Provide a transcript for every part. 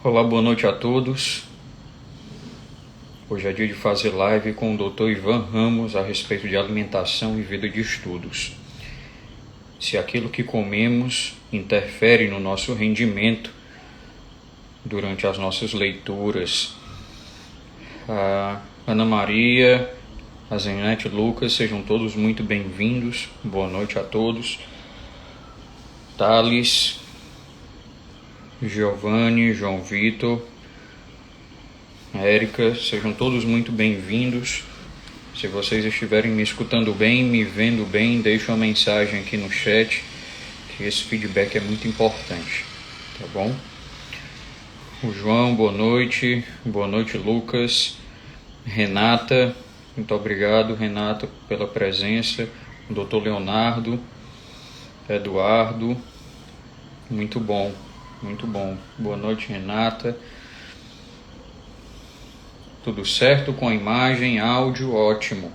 Olá, boa noite a todos. Hoje é dia de fazer live com o Dr. Ivan Ramos a respeito de alimentação e vida de estudos. Se aquilo que comemos interfere no nosso rendimento durante as nossas leituras. A Ana Maria, a Zenete Lucas, sejam todos muito bem-vindos. Boa noite a todos. Thales, Giovanni, João Vitor, Érica, sejam todos muito bem-vindos. Se vocês estiverem me escutando bem, me vendo bem, deixe uma mensagem aqui no chat, que esse feedback é muito importante, tá bom? O João, boa noite. Boa noite, Lucas. Renata, muito obrigado, Renata, pela presença. O Dr. Leonardo, Eduardo, muito bom, muito bom. Boa noite, Renata. Tudo certo com a imagem, áudio, ótimo.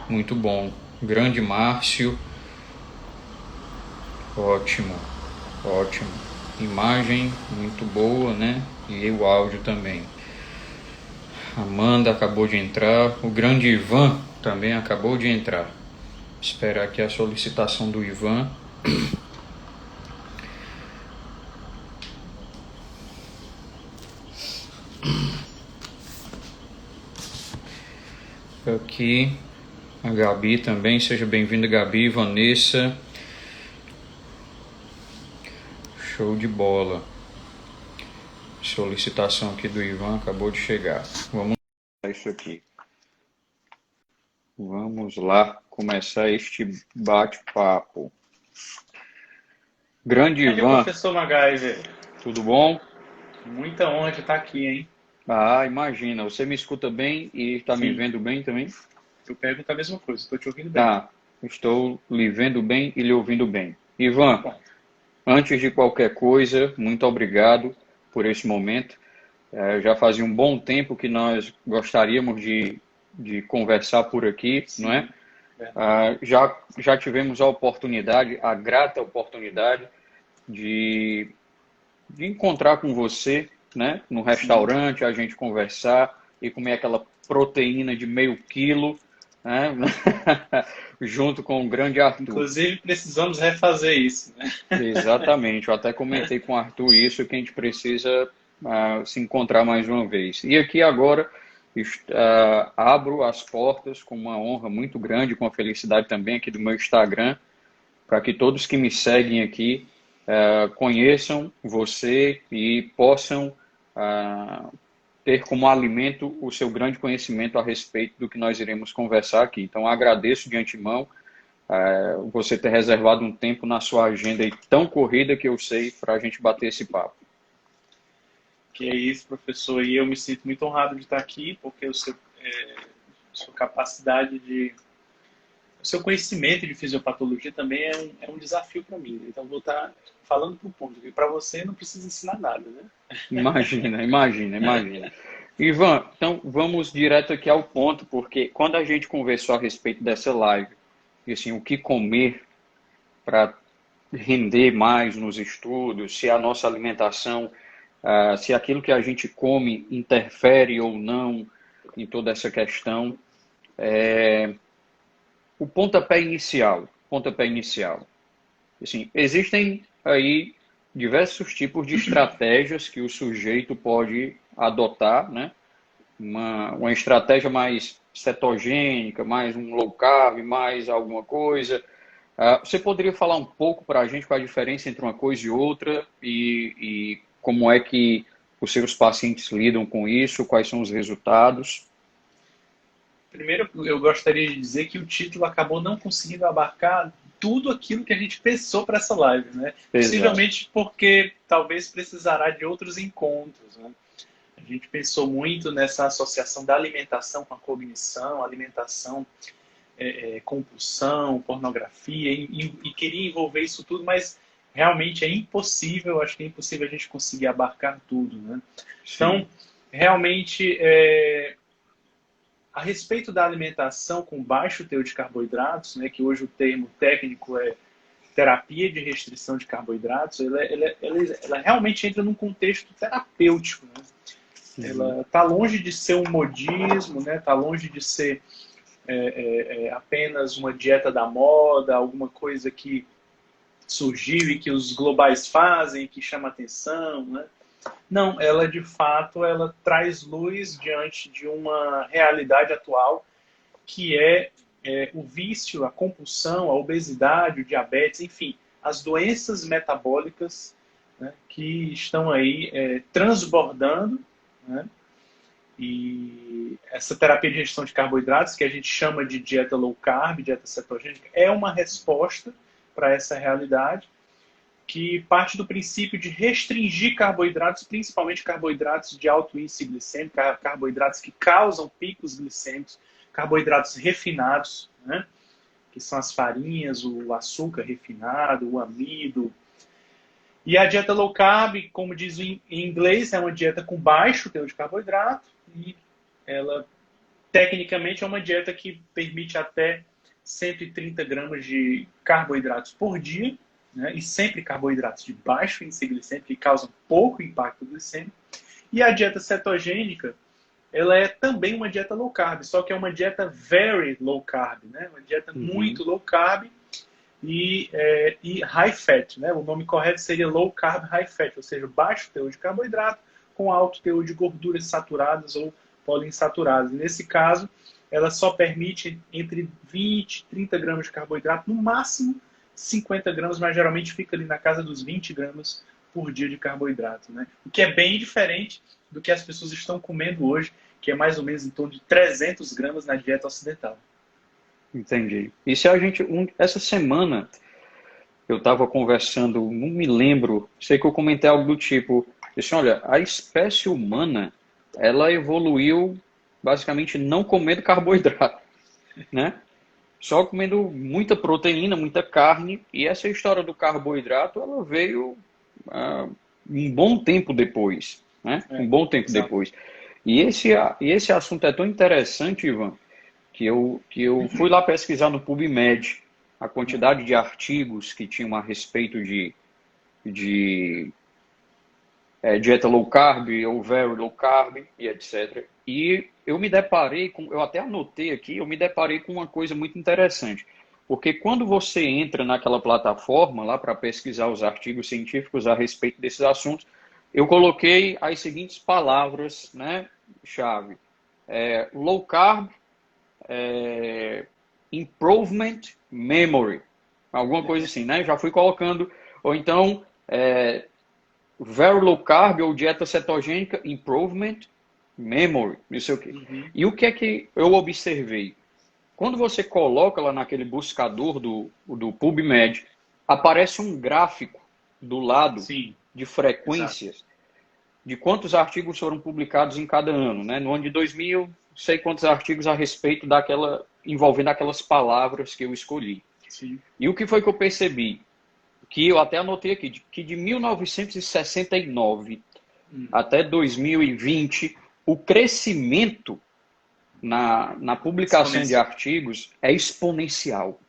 Muito bom. Grande Márcio. Ótimo, ótimo. Imagem muito boa, né? E o áudio também. Amanda acabou de entrar. O grande Ivan também acabou de entrar. Esperar aqui a solicitação do Ivan. Aqui a Gabi também, seja bem-vinda, Gabi, Vanessa. Show de bola. Solicitação aqui do Ivan acabou de chegar. Vamos lá isso aqui. Vamos lá começar este bate-papo. Grande Ivan. Professor MacGyver. Tudo bom? Muita honra de estar aqui, hein? Ah, imagina. Você me escuta bem e está me Sim. vendo bem também? Eu pergunto a mesma coisa, estou te ouvindo bem. Tá. Estou lhe vendo bem e lhe ouvindo bem. Ivan, Bom, antes de qualquer coisa, muito obrigado por esse momento. Já fazia um bom tempo que nós gostaríamos de conversar por aqui, sim, não é? verdade. Já tivemos a oportunidade, a grata oportunidade de encontrar com você, né, no Sim. restaurante, a gente conversar e comer aquela proteína de meio quilo, né, junto com o grande Arthur. Inclusive, precisamos refazer isso, né? Exatamente, eu até comentei com o Arthur isso, que a gente precisa se encontrar mais uma vez. E aqui agora abro as portas com uma honra muito grande, com a felicidade também aqui do meu Instagram, para que todos que me seguem aqui conheçam você e possam ter como alimento o seu grande conhecimento a respeito do que nós iremos conversar aqui. Então, agradeço de antemão você ter reservado um tempo na sua agenda aí tão corrida que eu sei para a gente bater esse papo. Que é isso, professor. E eu me sinto muito honrado de estar aqui, porque sua capacidade o seu conhecimento de fisiopatologia também é um desafio para mim. Então, vou estar falando para o público. E para você, não precisa ensinar nada, né? Imagina, imagina, imagina. Ivan, então vamos direto aqui ao ponto, porque quando a gente conversou a respeito dessa live, e assim, o que comer para render mais nos estudos, se a nossa alimentação, se aquilo que a gente come interfere ou não em toda essa questão, o pontapé inicial. Assim, existem aí diversos tipos de estratégias que o sujeito pode adotar, né? Uma estratégia mais cetogênica, mais um low carb, mais alguma coisa. Você poderia falar um pouco para a gente qual a diferença entre uma coisa e outra e como é que os seus pacientes lidam com isso, quais são os resultados? Primeiro, eu gostaria de dizer que o título acabou não conseguindo abarcar tudo aquilo que a gente pensou para essa live, né? Exato. Possivelmente porque talvez precisará de outros encontros, né? A gente pensou muito nessa associação da alimentação com a cognição, alimentação, compulsão, pornografia, e queria envolver isso tudo, mas realmente é impossível, acho que é impossível a gente conseguir abarcar tudo, né? Então, Sim, realmente, a respeito da alimentação com baixo teor de carboidratos, né, que hoje o termo técnico é terapia de restrição de carboidratos, ela realmente entra num contexto terapêutico, né? Ela está longe de ser um modismo, né? Está longe de ser apenas uma dieta da moda, alguma coisa que surgiu e que os globais fazem, que chama atenção, né? Não, ela de fato ela traz luz diante de uma realidade atual que o vício, a compulsão, a obesidade, o diabetes, enfim, as doenças metabólicas, né, que estão aí transbordando, né? E essa terapia de restrição de carboidratos, que a gente chama de dieta low carb, dieta cetogênica, é uma resposta para essa realidade, que parte do princípio de restringir carboidratos, principalmente carboidratos de alto índice glicêmico, carboidratos que causam picos glicêmicos, carboidratos refinados, né? Que são as farinhas, o açúcar refinado, o amido. E a dieta low carb, como diz em inglês, é uma dieta com baixo teor de carboidrato e ela, tecnicamente, é uma dieta que permite até 130 gramas de carboidratos por dia, né? E sempre carboidratos de baixo índice glicêmico, que causam pouco impacto glicêmico. E a dieta cetogênica, ela é também uma dieta low carb, só que é uma dieta very low carb, né? Uma dieta muito low carb e high fat, né? O nome correto seria low carb high fat, ou seja, baixo teor de carboidrato com alto teor de gorduras saturadas ou poliinsaturadas. Nesse caso, ela só permite entre 20 e 30 gramas de carboidrato, no máximo 50 gramas, mas geralmente fica ali na casa dos 20 gramas por dia de carboidrato, né? O que é bem diferente do que as pessoas estão comendo hoje, que é mais ou menos em torno de 300 gramas na dieta ocidental. Entendi. E se a gente, essa semana, eu estava conversando, não me lembro, sei que eu comentei algo do tipo, disse, olha, a espécie humana, ela evoluiu basicamente não comendo carboidrato, né? Só comendo muita proteína, muita carne, e essa história do carboidrato, ela veio um bom tempo depois, né? Um bom tempo depois. E esse assunto é tão interessante, Ivan, que eu fui lá pesquisar no PubMed a quantidade de artigos que tinham a respeito de dieta low carb ou very low carb e etc. E eu me deparei com, eu até anotei aqui, eu me deparei com uma coisa muito interessante. Porque quando você entra naquela plataforma lá para pesquisar os artigos científicos a respeito desses assuntos, eu coloquei as seguintes palavras, né, chave. Low carb, improvement memory, alguma coisa assim, né? Já fui colocando, ou então very low carb ou dieta cetogênica, improvement memory, não sei o quê. E o que é que eu observei? Quando você coloca lá naquele buscador do PubMed, aparece um gráfico do lado de frequências de quantos artigos foram publicados em cada ano, né? No ano de 2000, sei quantos artigos a respeito envolvendo aquelas palavras que eu escolhi. Sim. E o que foi que eu percebi? Que eu até anotei aqui, que de 1969 até 2020, o crescimento na publicação de artigos é exponencial.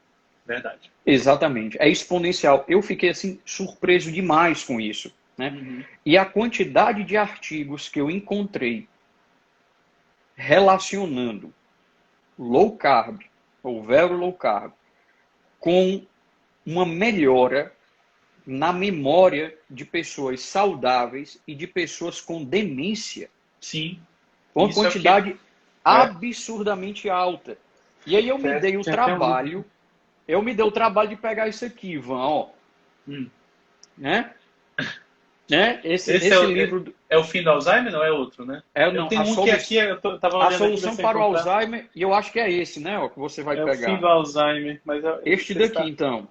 Verdade. Exatamente, é exponencial. Eu fiquei assim surpreso demais com isso, né? E a quantidade de artigos que eu encontrei relacionando low carb ou very low carb com uma melhora na memória de pessoas saudáveis e de pessoas com demência. Sim. Uma quantidade absurdamente alta. E aí eu me dei o trabalho, de pegar isso aqui, Ivan, ó. Né? Esse livro... É o fim do Alzheimer, não é outro, né? Não, tem um que aqui, eu tava a solução para o Alzheimer, e eu acho que é esse, né? Ó, que você vai pegar. É o fim do Alzheimer. Mas este daqui, então.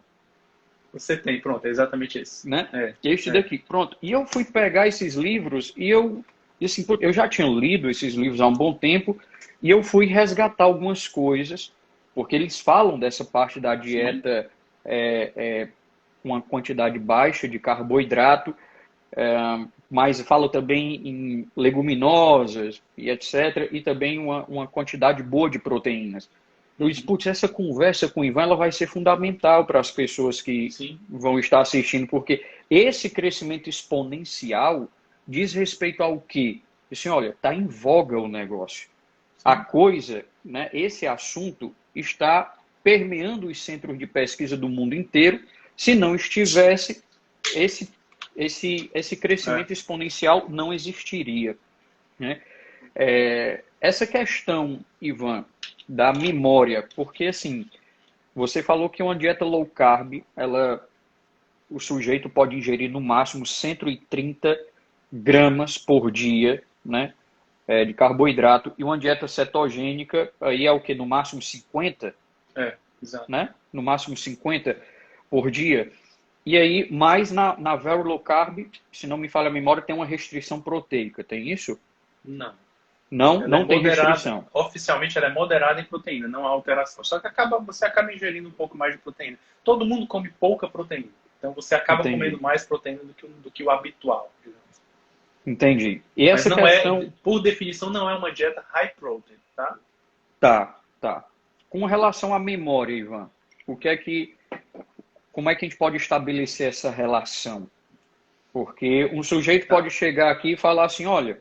Você tem, pronto, é exatamente esse. Né? Este daqui, pronto. E eu fui pegar esses livros e eu já tinha lido esses livros há um bom tempo e eu fui resgatar algumas coisas, porque eles falam dessa parte da dieta uma quantidade baixa de carboidrato, mas fala também em leguminosas e etc. E também uma quantidade boa de proteínas. Luiz, putz, essa conversa com o Ivan ela vai ser fundamental para as pessoas que Sim, vão estar assistindo, porque esse crescimento exponencial diz respeito ao quê? Assim, olha, está em voga o negócio. A sim. coisa, né, esse assunto está permeando os centros de pesquisa do mundo inteiro. Se não estivesse, esse, esse É, crescimento exponencial não existiria, né? Essa questão, Ivan, da memória, porque assim, você falou que uma dieta low carb, o sujeito pode ingerir no máximo 130 gramas por dia, né, de carboidrato, e uma dieta cetogênica, aí é o que? No máximo 50, exato. né? No máximo 50 por dia. E aí, mais na Very Low Carb, se não me falha a memória, tem uma restrição proteica, tem isso? Não. Não, Ela é não tem moderada, restrição. oficialmente ela é moderada em proteína, não há alteração. Só que você acaba ingerindo um pouco mais de proteína. Todo mundo come pouca proteína. Então você acaba comendo Entendi, mais proteína do que o habitual, digamos. entendi. E Mas essa não é, questão, por definição, não é uma dieta high protein, tá? tá, tá. Com relação à memória, Ivan, o que é que, como é que a gente pode estabelecer essa relação? Porque um sujeito Tá. pode chegar aqui e falar assim, olha,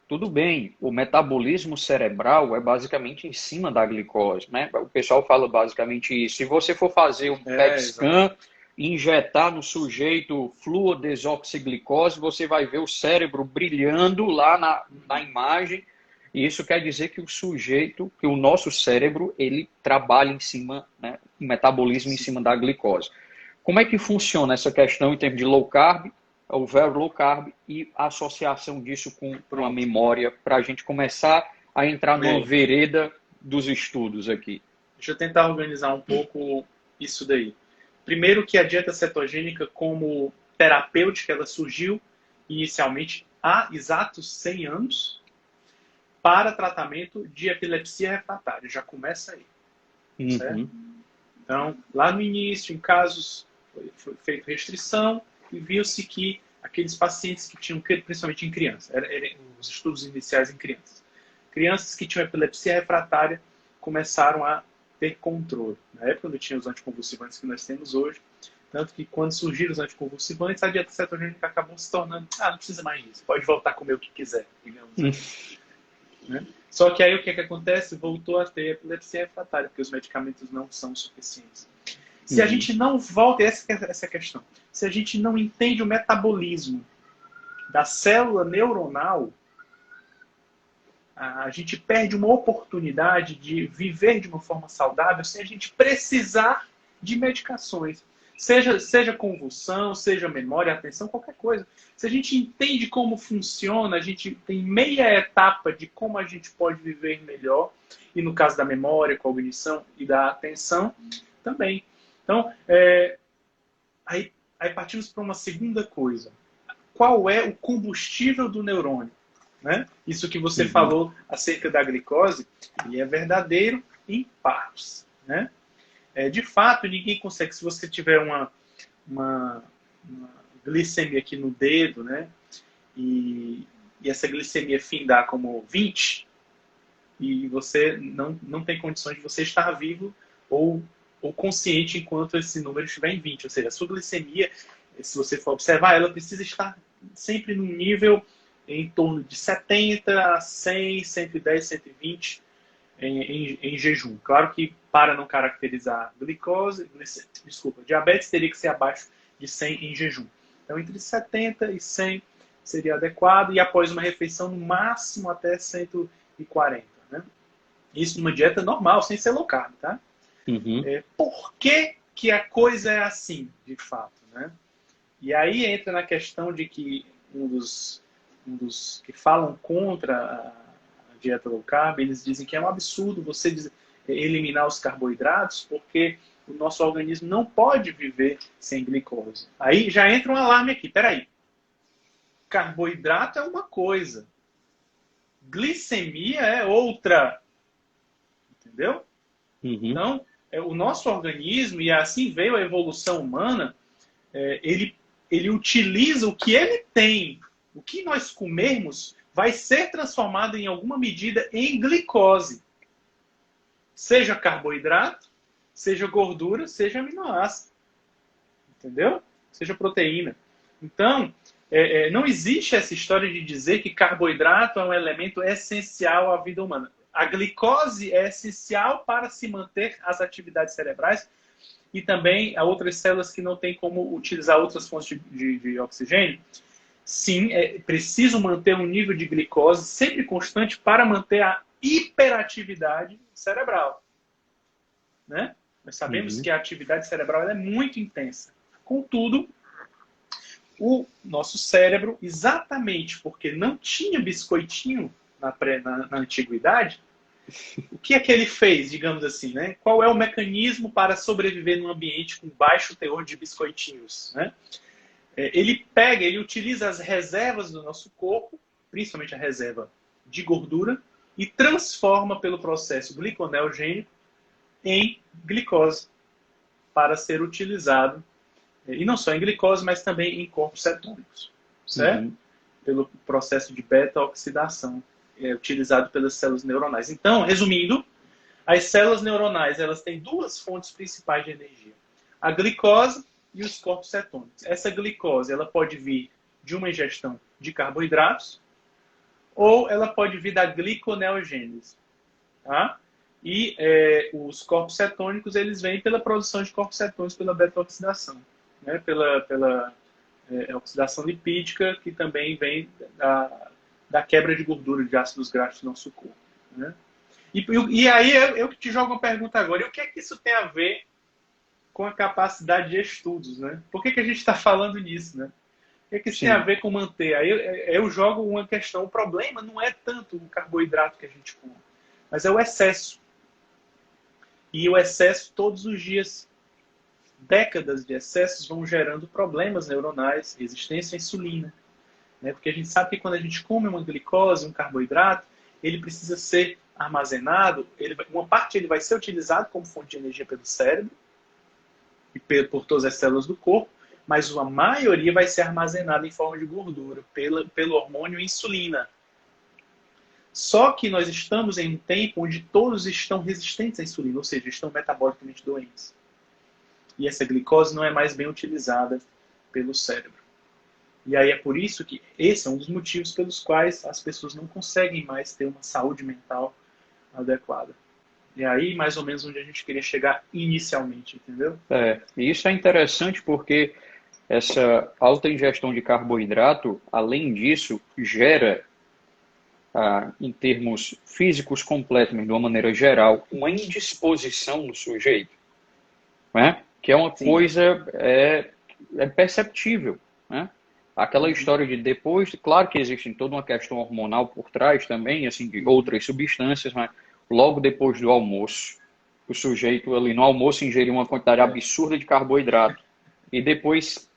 tudo bem, o metabolismo cerebral é basicamente em cima da glicose, né? O pessoal fala basicamente isso. Se você for fazer um PET scan, Exatamente. injetar no sujeito fluodesoxiglicose, você vai ver o cérebro brilhando lá na imagem. E isso quer dizer que o sujeito, que o nosso cérebro, ele trabalha em cima, né? O metabolismo em Sim. cima da glicose. Como é que funciona essa questão em termos de low carb, o very low carb e a associação disso com a Pronto. memória para a gente começar a entrar numa Bem, vereda dos estudos aqui? deixa eu tentar organizar um pouco isso daí. Primeiro que a dieta cetogênica como terapêutica, ela surgiu inicialmente há exatos 100 anos para tratamento de epilepsia refratária. Já começa aí, certo? Uhum, Então, lá no início, em casos, foi feita restrição e viu-se que aqueles pacientes que tinham, principalmente em crianças, eram os estudos iniciais em crianças, crianças que tinham epilepsia refratária começaram a ter controle. Na época não tinha os anticonvulsivantes que nós temos hoje, tanto que quando surgiram os anticonvulsivantes, a dieta cetogênica acabou se tornando, não precisa mais disso, pode voltar a comer o que quiser, digamos assim. Né? Só que aí o que acontece? Voltou a ter epilepsia refratária, porque os medicamentos não são suficientes. Se a uhum, gente não volta, essa é a questão, se a gente não entende o metabolismo da célula neuronal, a gente perde uma oportunidade de viver de uma forma saudável sem a gente precisar de medicações. Seja convulsão, seja memória, atenção, qualquer coisa. Se a gente entende como funciona, a gente tem meia etapa de como a gente pode viver melhor, e no caso da memória, cognição e da atenção, também. Então, aí partimos para uma segunda coisa. Qual é o combustível do neurônio? Né? Isso que você uhum. falou acerca da glicose, e é verdadeiro em partes. Né? De fato, ninguém consegue. Se você tiver uma glicemia aqui no dedo, né? E essa glicemia findar como 20, e você não tem condições de você estar vivo ou consciente enquanto esse número estiver em 20. Ou seja, a sua glicemia, se você for observar, ela precisa estar sempre num nível em torno de 70 a 100, 110, 120 em jejum. Claro que para não caracterizar diabetes teria que ser abaixo de 100 em jejum. Então, entre 70 e 100 seria adequado, e após uma refeição, no máximo até 140. Né? Isso numa dieta normal, sem ser low carb. Tá? Uhum. Por que a coisa é assim, de fato? Né? E aí entra na questão de que um dos que falam contra a dieta low carb, eles dizem que é um absurdo você eliminar os carboidratos, porque o nosso organismo não pode viver sem glicose. Aí já entra um alarme aqui. Peraí. Carboidrato é uma coisa. Glicemia é outra. Entendeu? Uhum. Então, o nosso organismo, e assim veio a evolução humana, ele utiliza o que ele tem. O que nós comermos vai ser transformado em alguma medida em glicose. Seja carboidrato, seja gordura, seja aminoácido. Entendeu? Seja proteína. Então, não existe essa história de dizer que carboidrato é um elemento essencial à vida humana. A glicose é essencial para se manter as atividades cerebrais e também há outras células que não têm como utilizar outras fontes de oxigênio. Sim, é preciso manter um nível de glicose sempre constante para manter a hiperatividade cerebral. Né? Nós sabemos que a atividade cerebral é muito intensa. Contudo, o nosso cérebro, exatamente porque não tinha biscoitinho na antiguidade, o que é que ele fez, digamos assim, né? Qual é o mecanismo para sobreviver num ambiente com baixo teor de biscoitinhos, né? Ele utiliza as reservas do nosso corpo, principalmente a reserva de gordura, e transforma pelo processo gliconeogênico em glicose para ser utilizado, e não só em glicose, mas também em corpos cetônicos, certo? Pelo processo de beta-oxidação utilizado pelas células neuronais. Então, resumindo, as células neuronais elas têm duas fontes principais de energia: a glicose e os corpos cetônicos. Essa glicose ela pode vir de uma ingestão de carboidratos ou ela pode vir da gliconeogênese. Tá? E os corpos cetônicos eles vêm pela produção de corpos cetônicos pela beta-oxidação, né? pela oxidação lipídica, que também vem da quebra de gordura de ácidos graxos no nosso corpo. Né? E aí eu te jogo uma pergunta agora. E o que é que isso tem a ver com a capacidade de estudos? Né? Por que a gente está falando nisso? Né? O que é que isso tem a ver com manter? Aí eu jogo uma questão. O problema não é tanto o carboidrato que a gente come, mas é o excesso. E o excesso todos os dias. Décadas de excessos vão gerando problemas neuronais, resistência à insulina. Né? Porque a gente sabe que quando a gente come uma glicose, um carboidrato, ele precisa ser armazenado, uma parte ele vai ser utilizado como fonte de energia pelo cérebro e por todas as células do corpo, mas a maioria vai ser armazenada em forma de gordura pelo hormônio insulina. Só que nós estamos em um tempo onde todos estão resistentes à insulina, ou seja, estão metabolicamente doentes. E essa glicose não é mais bem utilizada pelo cérebro. E aí é por isso que esse é um dos motivos pelos quais as pessoas não conseguem mais ter uma saúde mental adequada. E aí, mais ou menos, onde a gente queria chegar inicialmente, entendeu? E isso é interessante porque essa alta ingestão de carboidrato, além disso, gera, em termos físicos completamente, de uma maneira geral, uma indisposição no sujeito. Né? Que é uma coisa perceptível. Né? Aquela história de depois, claro que existe toda uma questão hormonal por trás também, assim, de outras substâncias, mas logo depois do almoço, o sujeito ali no almoço ingeriu uma quantidade absurda de carboidrato. E depois,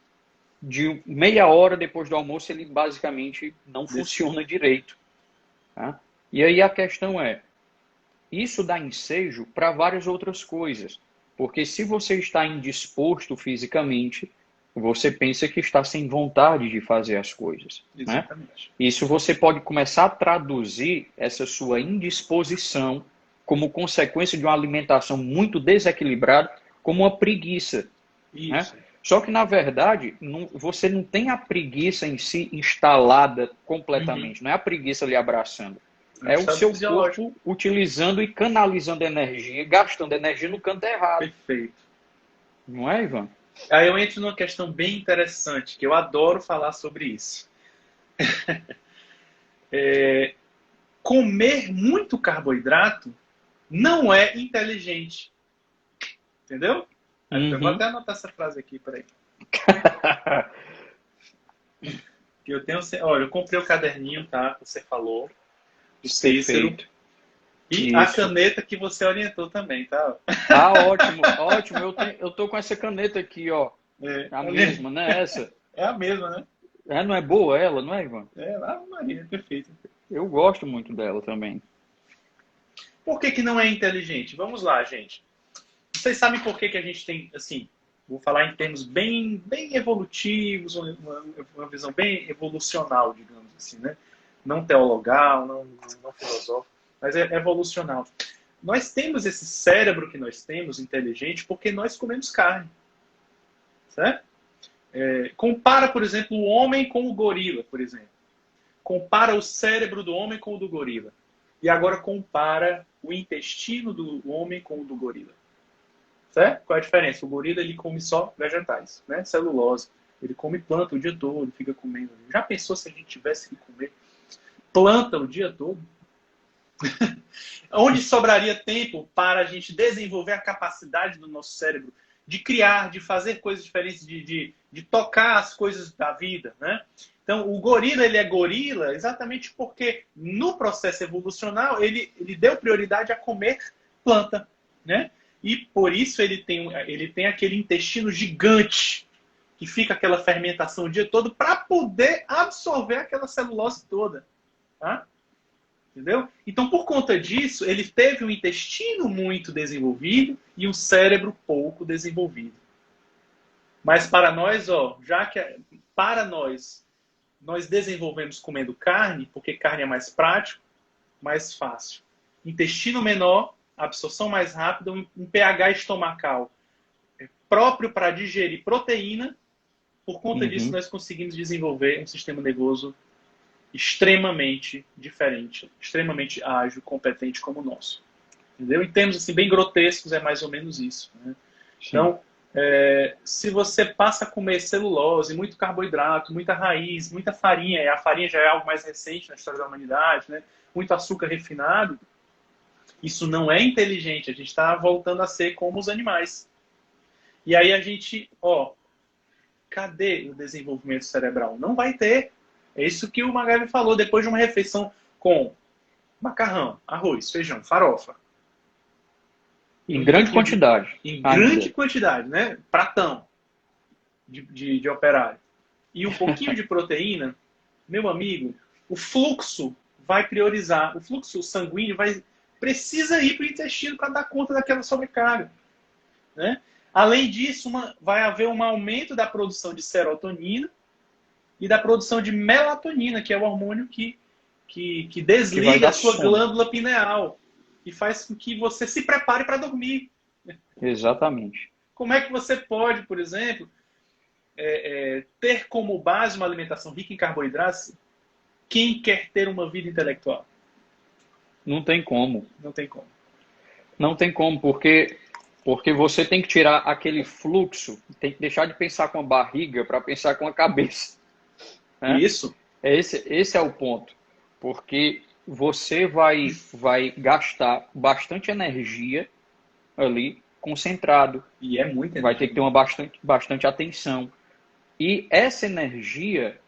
de meia hora depois do almoço, ele basicamente não funciona direito. Tá? E aí a questão é, isso dá ensejo para várias outras coisas. Porque se você está indisposto fisicamente, você pensa que está sem vontade de fazer as coisas. Exatamente. Né? Isso você pode começar a traduzir essa sua indisposição como consequência de uma alimentação muito desequilibrada como uma preguiça. Né? Só que, na verdade, você não tem a preguiça em si instalada completamente. Não é a preguiça lhe abraçando. É o seu corpo utilizando e canalizando energia, gastando energia no canto errado. Perfeito. Não é, Ivan? Aí eu entro numa questão bem interessante, que eu adoro falar sobre isso. Comer muito carboidrato não é inteligente. Entendeu? Eu vou até anotar essa frase aqui, peraí. Olha, eu comprei o caderninho, tá? Que você falou. Do Cícero. E a caneta que você orientou também, tá? Ótimo, ótimo. Eu tô com essa caneta aqui, ó. A mesma, não é essa? É a mesma, né? Não é boa ela, não é, Ivan? A Maria, perfeito. Eu gosto muito dela também. Por que não é inteligente? Vamos lá, gente. Vocês sabem por que a gente tem, assim, vou falar em termos bem evolutivos, uma visão bem evolucional, digamos assim, né? Não teologal, não filosófico, mas é evolucional. nós temos esse cérebro que nós temos, inteligente, porque nós comemos carne. Certo? Compara, por exemplo, o homem com o gorila, por exemplo. Compara o cérebro do homem com o do gorila. E agora compara o intestino do homem com o do gorila. Certo? Qual é a diferença? O gorila ele come só vegetais, né? Celulose. Ele come planta o dia todo, ele fica comendo. Já pensou se a gente tivesse que comer planta o dia todo? Onde sobraria tempo para a gente desenvolver a capacidade do nosso cérebro de criar, de fazer coisas diferentes, de tocar as coisas da vida, né? Então, o gorila, ele é gorila exatamente porque no processo evolucional ele deu prioridade a comer planta, né? E por isso ele tem aquele intestino gigante que fica aquela fermentação o dia todo para poder absorver aquela celulose toda, tá? Entendeu? Então, por conta disso, ele teve um intestino muito desenvolvido e um cérebro pouco desenvolvido. Mas para nós, já que para nós desenvolvemos comendo carne, porque carne é mais prático, mais fácil. Intestino menor, absorção mais rápida, um pH estomacal próprio para digerir proteína. Por conta disso, nós conseguimos desenvolver um sistema nervoso extremamente diferente, extremamente ágil, competente como o nosso. Entendeu? Em termos assim, bem grotescos, é mais ou menos isso. Né? Então, se você passa a comer celulose, muito carboidrato, muita raiz, muita farinha, e a farinha já é algo mais recente na história da humanidade, né? Muito açúcar refinado, isso não é inteligente, a gente está voltando a ser como os animais. E aí a gente, cadê o desenvolvimento cerebral? Não vai ter. É isso que o Magali falou, depois de uma refeição com macarrão, arroz, feijão, farofa. Em grande quantidade. Em grande quantidade, né? Pratão de operário. E um pouquinho de proteína, meu amigo, o fluxo vai priorizar. O fluxo sanguíneo precisa ir para o intestino para dar conta daquela sobrecarga. Né? Além disso, vai haver um aumento da produção de serotonina e da produção de melatonina, que é o hormônio que desliga a sua glândula pineal e faz com que você se prepare para dormir. Exatamente. Como é que você pode, por exemplo, ter como base uma alimentação rica em carboidratos quem quer ter uma vida intelectual? Não tem como. Não tem como. Não tem como, porque você tem que tirar aquele fluxo, tem que deixar de pensar com a barriga para pensar com a cabeça. Né? Isso. Esse é o ponto. Porque você vai gastar bastante energia ali, concentrado. E é muita energia. Vai ter que ter uma bastante atenção. E essa energia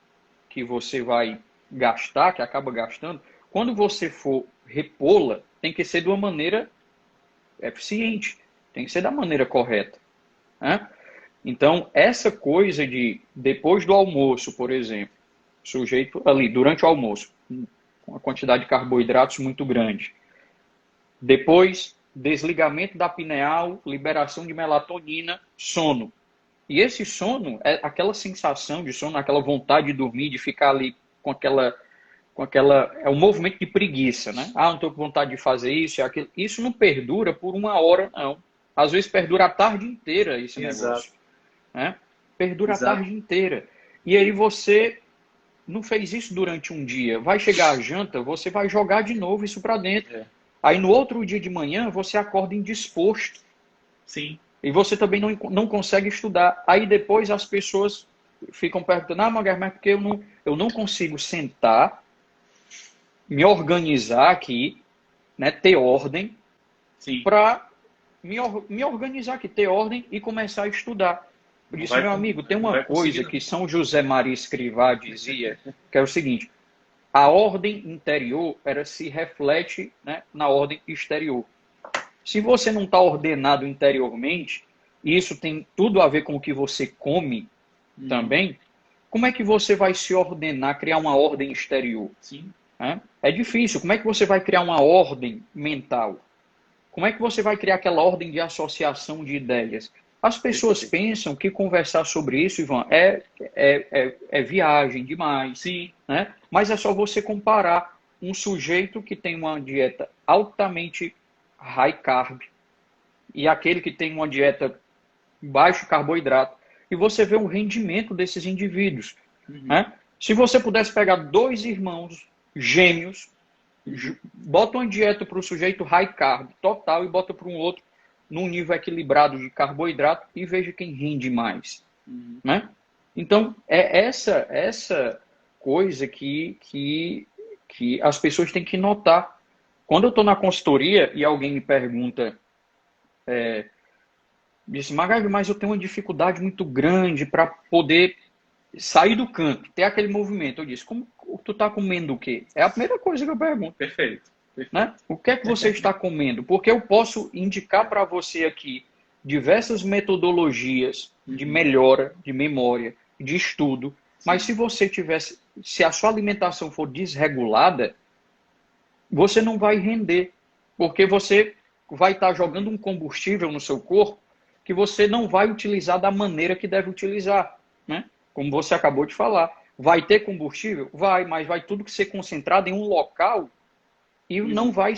que você vai gastar, que acaba gastando, quando você for repô-la, tem que ser de uma maneira eficiente. Tem que ser da maneira correta. Né? Então, essa coisa de, depois do almoço, por exemplo, sujeito ali, durante o almoço, com uma quantidade de carboidratos muito grande. Depois, desligamento da pineal, liberação de melatonina, sono. E esse sono, é aquela sensação de sono, aquela vontade de dormir, de ficar ali com aquela é um movimento de preguiça, né? Não estou com vontade de fazer isso, aquilo. Isso não perdura por uma hora, não. Às vezes perdura a tarde inteira esse negócio. Né? Perdura a tarde inteira. E aí você não fez isso durante um dia. Vai chegar a janta, você vai jogar de novo isso para dentro. Aí no outro dia de manhã, você acorda indisposto. Sim. E você também não consegue estudar. Aí depois as pessoas ficam perguntando, Magar, mas porque eu não consigo sentar, me organizar aqui, né, ter ordem, para me organizar aqui, ter ordem e começar a estudar. Por isso, meu amigo, tem uma coisa que São José Maria Escrivá dizia, que é o seguinte, a ordem interior se reflete, né, na ordem exterior. Se você não está ordenado interiormente, e isso tem tudo a ver com o que você come também, como é que você vai se ordenar, criar uma ordem exterior? Sim. É difícil. Como é que você vai criar uma ordem mental? Como é que você vai criar aquela ordem de associação de ideias? As pessoas pensam que conversar sobre isso, Ivan, é viagem demais. Sim. Né? Mas é só você comparar um sujeito que tem uma dieta altamente high carb e aquele que tem uma dieta baixo carboidrato, e você vê o rendimento desses indivíduos. Né? Se você pudesse pegar dois irmãos gêmeos, bota uma dieta para o sujeito high carb total e bota para um outro num nível equilibrado de carboidrato e veja quem rende mais. Né? Então, é essa coisa que as pessoas têm que notar. Quando eu estou na consultoria e alguém me pergunta, disse, Magali, mas eu tenho uma dificuldade muito grande para poder sair do canto, ter aquele movimento. Eu disse, como tu está comendo o quê? É a primeira coisa que eu pergunto. Perfeito. Né? O que é que você está comendo? Porque eu posso indicar para você aqui diversas metodologias de melhora, de memória, de estudo, mas se a sua alimentação for desregulada, você não vai render, porque você vai estar jogando um combustível no seu corpo que você não vai utilizar da maneira que deve utilizar, né? Como você acabou de falar. Vai ter combustível? Vai, mas vai tudo ser concentrado em um local e não vai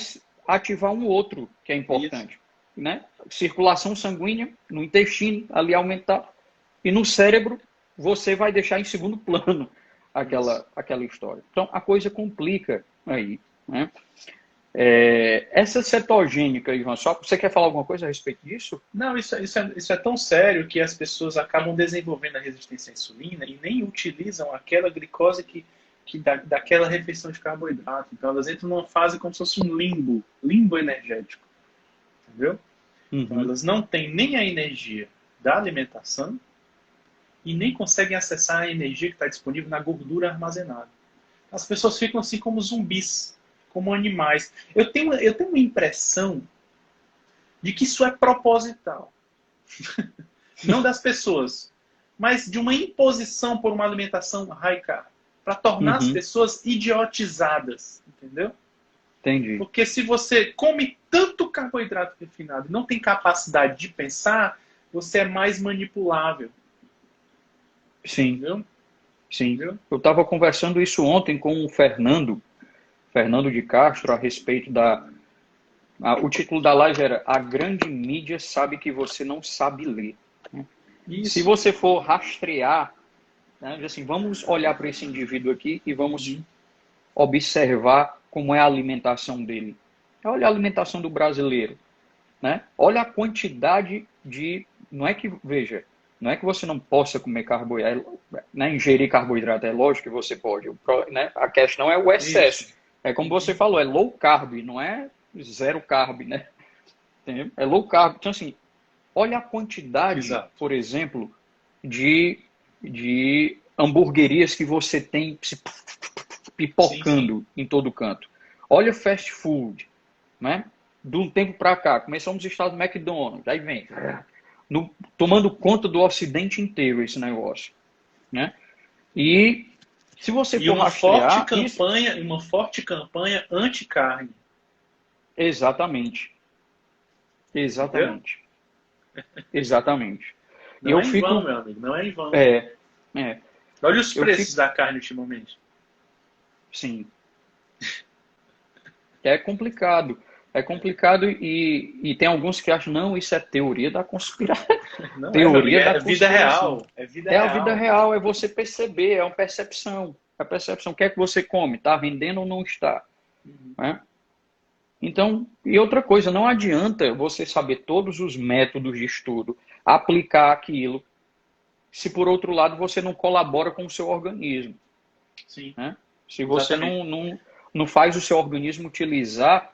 ativar um outro, que é importante. Né? Circulação sanguínea no intestino, ali aumentar. E no cérebro, você vai deixar em segundo plano aquela história. Então, a coisa complica aí. Né? Essa cetogênica, Ivan, só você quer falar alguma coisa a respeito disso? Não, isso é tão sério que as pessoas acabam desenvolvendo a resistência à insulina e nem utilizam aquela glicose que daquela refeição de carboidrato. Então elas entram numa fase como se fosse um limbo energético. Entendeu? Então elas não têm nem a energia da alimentação e nem conseguem acessar a energia que está disponível na gordura armazenada. As pessoas ficam assim como zumbis, como animais. Eu tenho uma impressão de que isso é proposital. Não das pessoas, mas de uma imposição por uma alimentação high carb, para tornar as pessoas idiotizadas, entendeu? Entendi. Porque se você come tanto carboidrato refinado e não tem capacidade de pensar, você é mais manipulável. Sim. Entendeu? Sim. Entendeu? Eu estava conversando isso ontem com o Fernando de Castro, a respeito o título da live era A Grande Mídia Sabe Que Você Não Sabe Ler. Se você for rastrear, né, assim, vamos olhar para esse indivíduo aqui e vamos observar como é a alimentação dele. Olha a alimentação do brasileiro. Né? Olha a quantidade de... Não é que você não possa comer carboidrato, né, ingerir carboidrato. É lógico que você pode. Né? A questão é o excesso. Isso. É como você falou, é low carb, não é zero carb, né? Entendeu? É low carb. Então, assim, olha a quantidade, por exemplo, de hamburguerias que você tem se pipocando em todo canto. Olha fast food, né? De um tempo para cá, começamos a estar no McDonald's, aí vem, tomando conta do ocidente inteiro esse negócio, né? E se você for rastrear... Uma forte campanha anti-carne. Exatamente. Exatamente. Não é em vão, meu amigo, não é em vão. Olha os preços da carne ultimamente. Sim. É complicado. É complicado e tem alguns que acham, não, isso é teoria da conspiração. Teoria da vida real. É a vida real, é você perceber, é uma percepção. A percepção, o que é que você come? Está rendendo ou não está? Né? Então, e outra coisa, não adianta você saber todos os métodos de estudo, aplicar aquilo, se por outro lado você não colabora com o seu organismo. Sim. Né? Se você não faz o seu organismo utilizar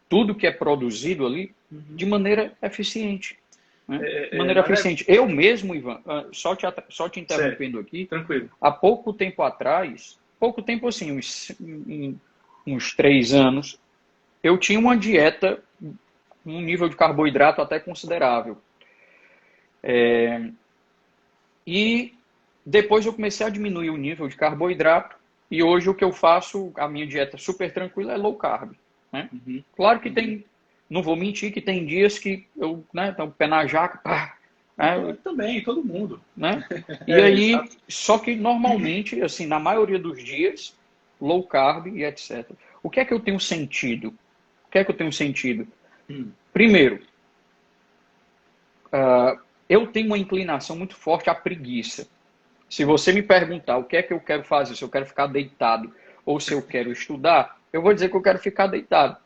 tudo que é produzido ali de maneira eficiente. Né? De maneira eficiente. Eu mesmo, Ivan, só te interrompendo aqui, tranquilo. Há pouco tempo atrás, assim, uns 3 anos, eu tinha uma dieta, um nível de carboidrato até considerável. E depois eu comecei a diminuir o nível de carboidrato e hoje o que eu faço, a minha dieta super tranquila é low carb. Né? Claro que tem, não vou mentir, que tem dias que eu, né, o pé na jaca, eu também, todo mundo. Né? E aí, só que normalmente, assim, na maioria dos dias, low carb e etc. O que é que eu tenho sentido? Primeiro, eu tenho uma inclinação muito forte à preguiça. Se você me perguntar o que é que eu quero fazer, se eu quero ficar deitado ou se eu quero estudar, eu vou dizer que eu quero ficar deitado,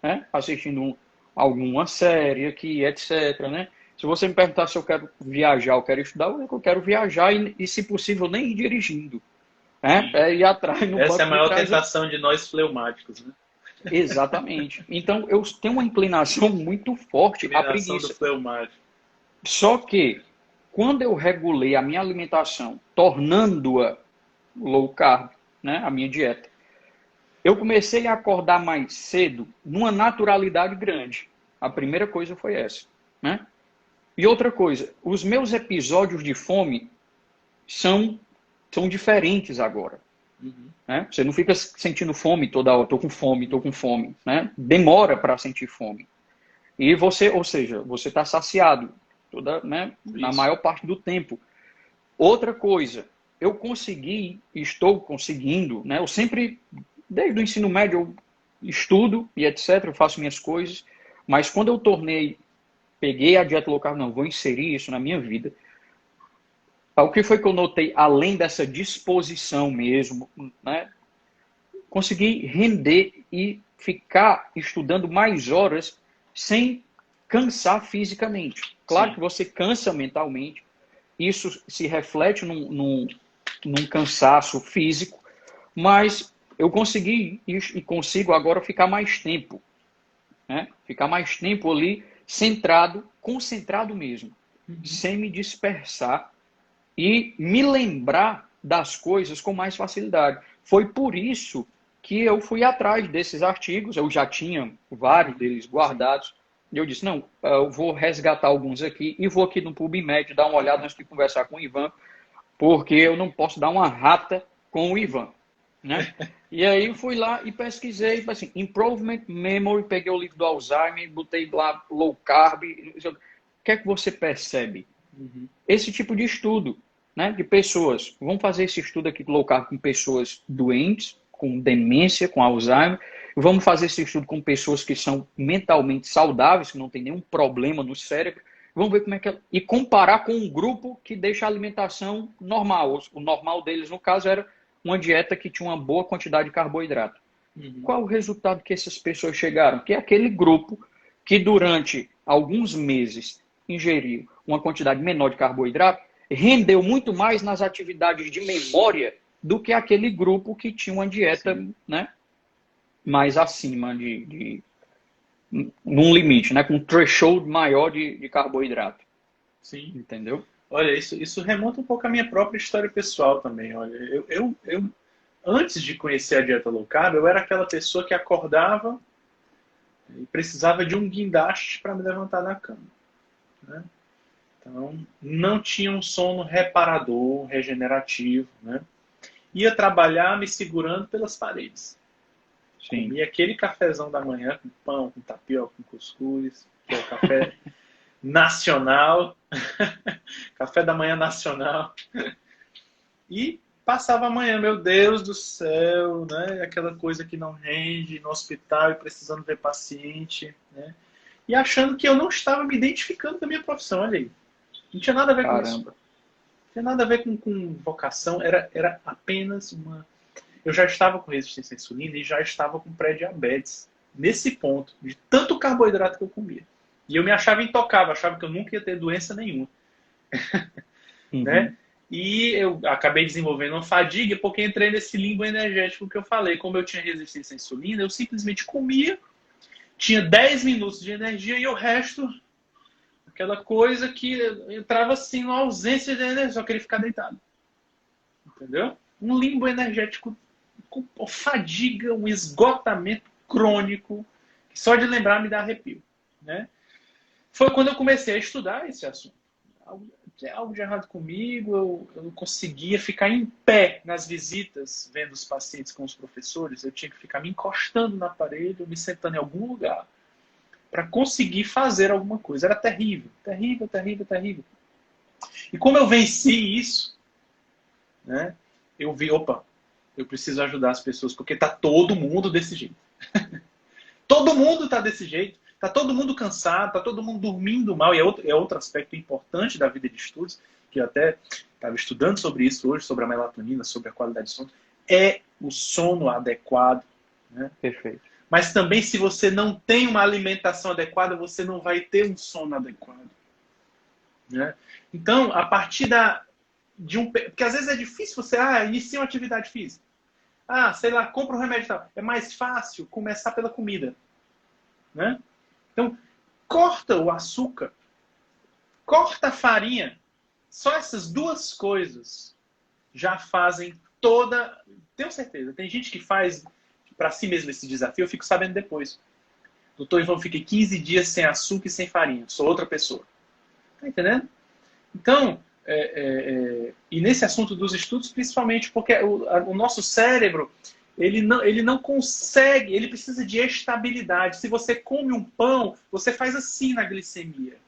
né? Assistindo alguma série aqui, etc, né? Se você me perguntar se eu quero viajar ou quero estudar, eu quero viajar e, se possível, nem ir dirigindo, né? É ir atrás no Essa é a banco de maior trás. tentação de nós fleumáticos, né? Exatamente. Então, eu tenho uma inclinação muito forte à Inclinação do preguiça. fleumático. Só que, quando eu regulei a minha alimentação, tornando-a low carb, né, a minha dieta, eu comecei a acordar mais cedo numa naturalidade grande. A primeira coisa foi essa, né? E outra coisa, os meus episódios de fome são diferentes agora. Né? Você não fica sentindo fome toda hora, tô com fome, né? Demora para sentir fome. E você, ou seja, você está saciado toda, né, na maior parte do tempo. Outra coisa, eu consegui, estou conseguindo, né? Eu sempre, desde o ensino médio, eu estudo e etc, eu faço minhas coisas, mas quando eu peguei a dieta low carb, não, vou inserir isso na minha vida. O que foi que eu notei, além dessa disposição mesmo, né? Consegui render e ficar estudando mais horas sem cansar fisicamente. Claro que você cansa mentalmente, isso se reflete num cansaço físico, mas eu consegui e consigo agora ficar mais tempo, né? Ficar mais tempo ali centrado, concentrado mesmo, sem me dispersar e me lembrar das coisas com mais facilidade. Foi por isso que eu fui atrás desses artigos, eu já tinha vários deles guardados, e eu disse, não, eu vou resgatar alguns aqui e vou aqui no PubMed dar uma olhada antes de conversar com o Ivan, porque eu não posso dar uma rata com o Ivan, né? E aí eu fui lá e pesquisei, assim, Improvement Memory, peguei o livro do Alzheimer, botei lá low carb, o que é que você percebe? Esse tipo de estudo, né, de pessoas. Vamos fazer esse estudo aqui low carb com pessoas doentes, com demência, com Alzheimer. Vamos fazer esse estudo com pessoas que são mentalmente saudáveis, que não tem nenhum problema no cérebro. Vamos ver como é que é. E comparar com um grupo que deixa a alimentação normal. O normal deles, no caso, era uma dieta que tinha uma boa quantidade de carboidrato. Qual o resultado que essas pessoas chegaram? Que é aquele grupo que durante alguns meses ingeriu uma quantidade menor de carboidrato, rendeu muito mais nas atividades de memória do que aquele grupo que tinha uma dieta, né, mais acima num limite, né, com um threshold maior de carboidrato. Sim. Entendeu? Olha, isso remonta um pouco à minha própria história pessoal também. Olha, eu antes de conhecer a dieta low carb, eu era aquela pessoa que acordava e precisava de um guindaste para me levantar da cama, né? Então, não tinha um sono reparador, regenerativo, né? Ia trabalhar me segurando pelas paredes. Sim. Comia aquele cafezão da manhã com pão, com tapioca, com cuscuz, que é o café nacional, café da manhã nacional. E passava a manhã, meu Deus do céu, né? Aquela coisa que não rende no hospital e precisando ver paciente, né? E achando que eu não estava me identificando com a minha profissão, olha aí. Não tinha nada a ver com isso. Não tinha nada a ver com vocação, era apenas uma... Eu já estava com resistência à insulina e já estava com pré-diabetes. Nesse ponto, de tanto carboidrato que eu comia. E eu me achava intocável, achava que eu nunca ia ter doença nenhuma. Né? E eu acabei desenvolvendo uma fadiga porque entrei nesse limbo energético que eu falei. Como eu tinha resistência à insulina, eu simplesmente comia, tinha 10 minutos de energia e o resto, aquela coisa que entrava assim, uma ausência de energia, só queria ficar deitado. Entendeu? Um limbo energético com fadiga, um esgotamento crônico, que só de lembrar me dá arrepio. Né? Foi quando eu comecei a estudar esse assunto. Algo de errado comigo, eu não conseguia ficar em pé nas visitas, vendo os pacientes com os professores, eu tinha que ficar me encostando na parede, ou me sentando em algum lugar, para conseguir fazer alguma coisa. Era terrível, terrível, terrível, terrível. E como eu venci isso, né, eu vi, opa, eu preciso ajudar as pessoas, porque está todo mundo desse jeito. Todo mundo está desse jeito. Tá todo mundo cansado, tá todo mundo dormindo mal, e é outro aspecto importante da vida de estudos, que eu até estava estudando sobre isso hoje, sobre a melatonina, sobre a qualidade de sono, é o sono adequado, né? Perfeito. Mas também, se você não tem uma alimentação adequada, você não vai ter um sono adequado, né? Então, a partir de um... Porque às vezes é difícil você... inicia uma atividade física. Sei lá, compra um remédio e tal. É mais fácil começar pela comida, né? Então, corta o açúcar, corta a farinha. Só essas duas coisas já fazem toda... Tenho certeza. Tem gente que faz para si mesmo esse desafio, eu fico sabendo depois. Doutor Ivan, fiquei 15 dias sem açúcar e sem farinha. Sou outra pessoa. Tá entendendo? Então, e nesse assunto dos estudos, principalmente porque o nosso cérebro, ele não consegue, ele precisa de estabilidade. Se você come um pão, você faz assim na glicemia.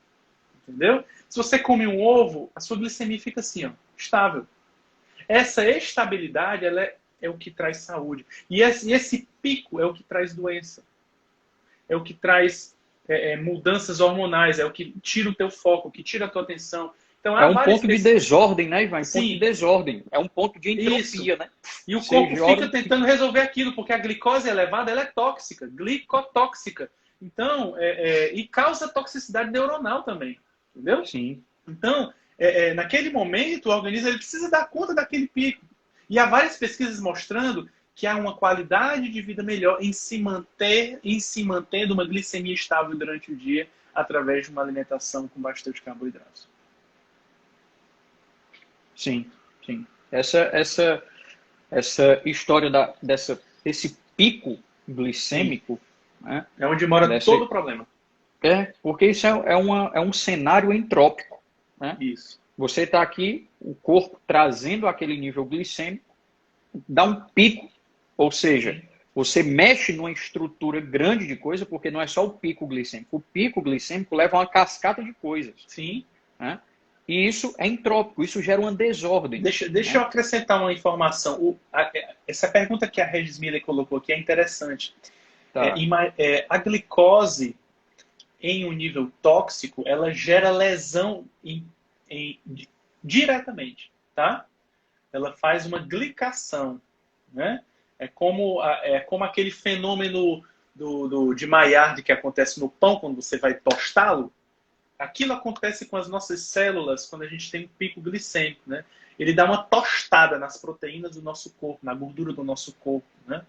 Entendeu? Se você come um ovo, a sua glicemia fica assim, ó, estável. Essa estabilidade, ela é o que traz saúde. E esse pico é o que traz doença. É o que traz mudanças hormonais, é o que tira o teu foco, o que tira a tua atenção. Então, é um ponto de desordem, né, Ivan? Sim. Ponto de desordem. É um ponto de entropia, né? E o corpo fica tentando resolver aquilo, porque a glicose elevada ela é tóxica, glicotóxica. Então, e causa toxicidade neuronal também. Entendeu? Sim. Então, naquele momento, o organismo ele precisa dar conta daquele pico. E há várias pesquisas mostrando que há uma qualidade de vida melhor em se mantendo uma glicemia estável durante o dia através de uma alimentação com bastante carboidratos. Sim, sim. Essa história desse pico glicêmico, né, é onde mora todo o problema. Porque isso é um cenário entrópico. Né? Isso. Você está aqui, o corpo trazendo aquele nível glicêmico, dá um pico, ou seja, você mexe numa estrutura grande de coisa, porque não é só o pico glicêmico. O pico glicêmico leva a uma cascata de coisas. Sim. Né? E isso é entrópico, isso gera uma desordem. Deixa eu acrescentar uma informação. Essa pergunta que a Regis Miller colocou aqui é interessante. Tá. A glicose, em um nível tóxico, ela gera lesão diretamente, tá? Ela faz uma glicação, né? É como aquele fenômeno de Maillard que acontece no pão quando você vai tostá-lo. Aquilo acontece com as nossas células quando a gente tem um pico glicêmico, né? Ele dá uma tostada nas proteínas do nosso corpo, na gordura do nosso corpo, né?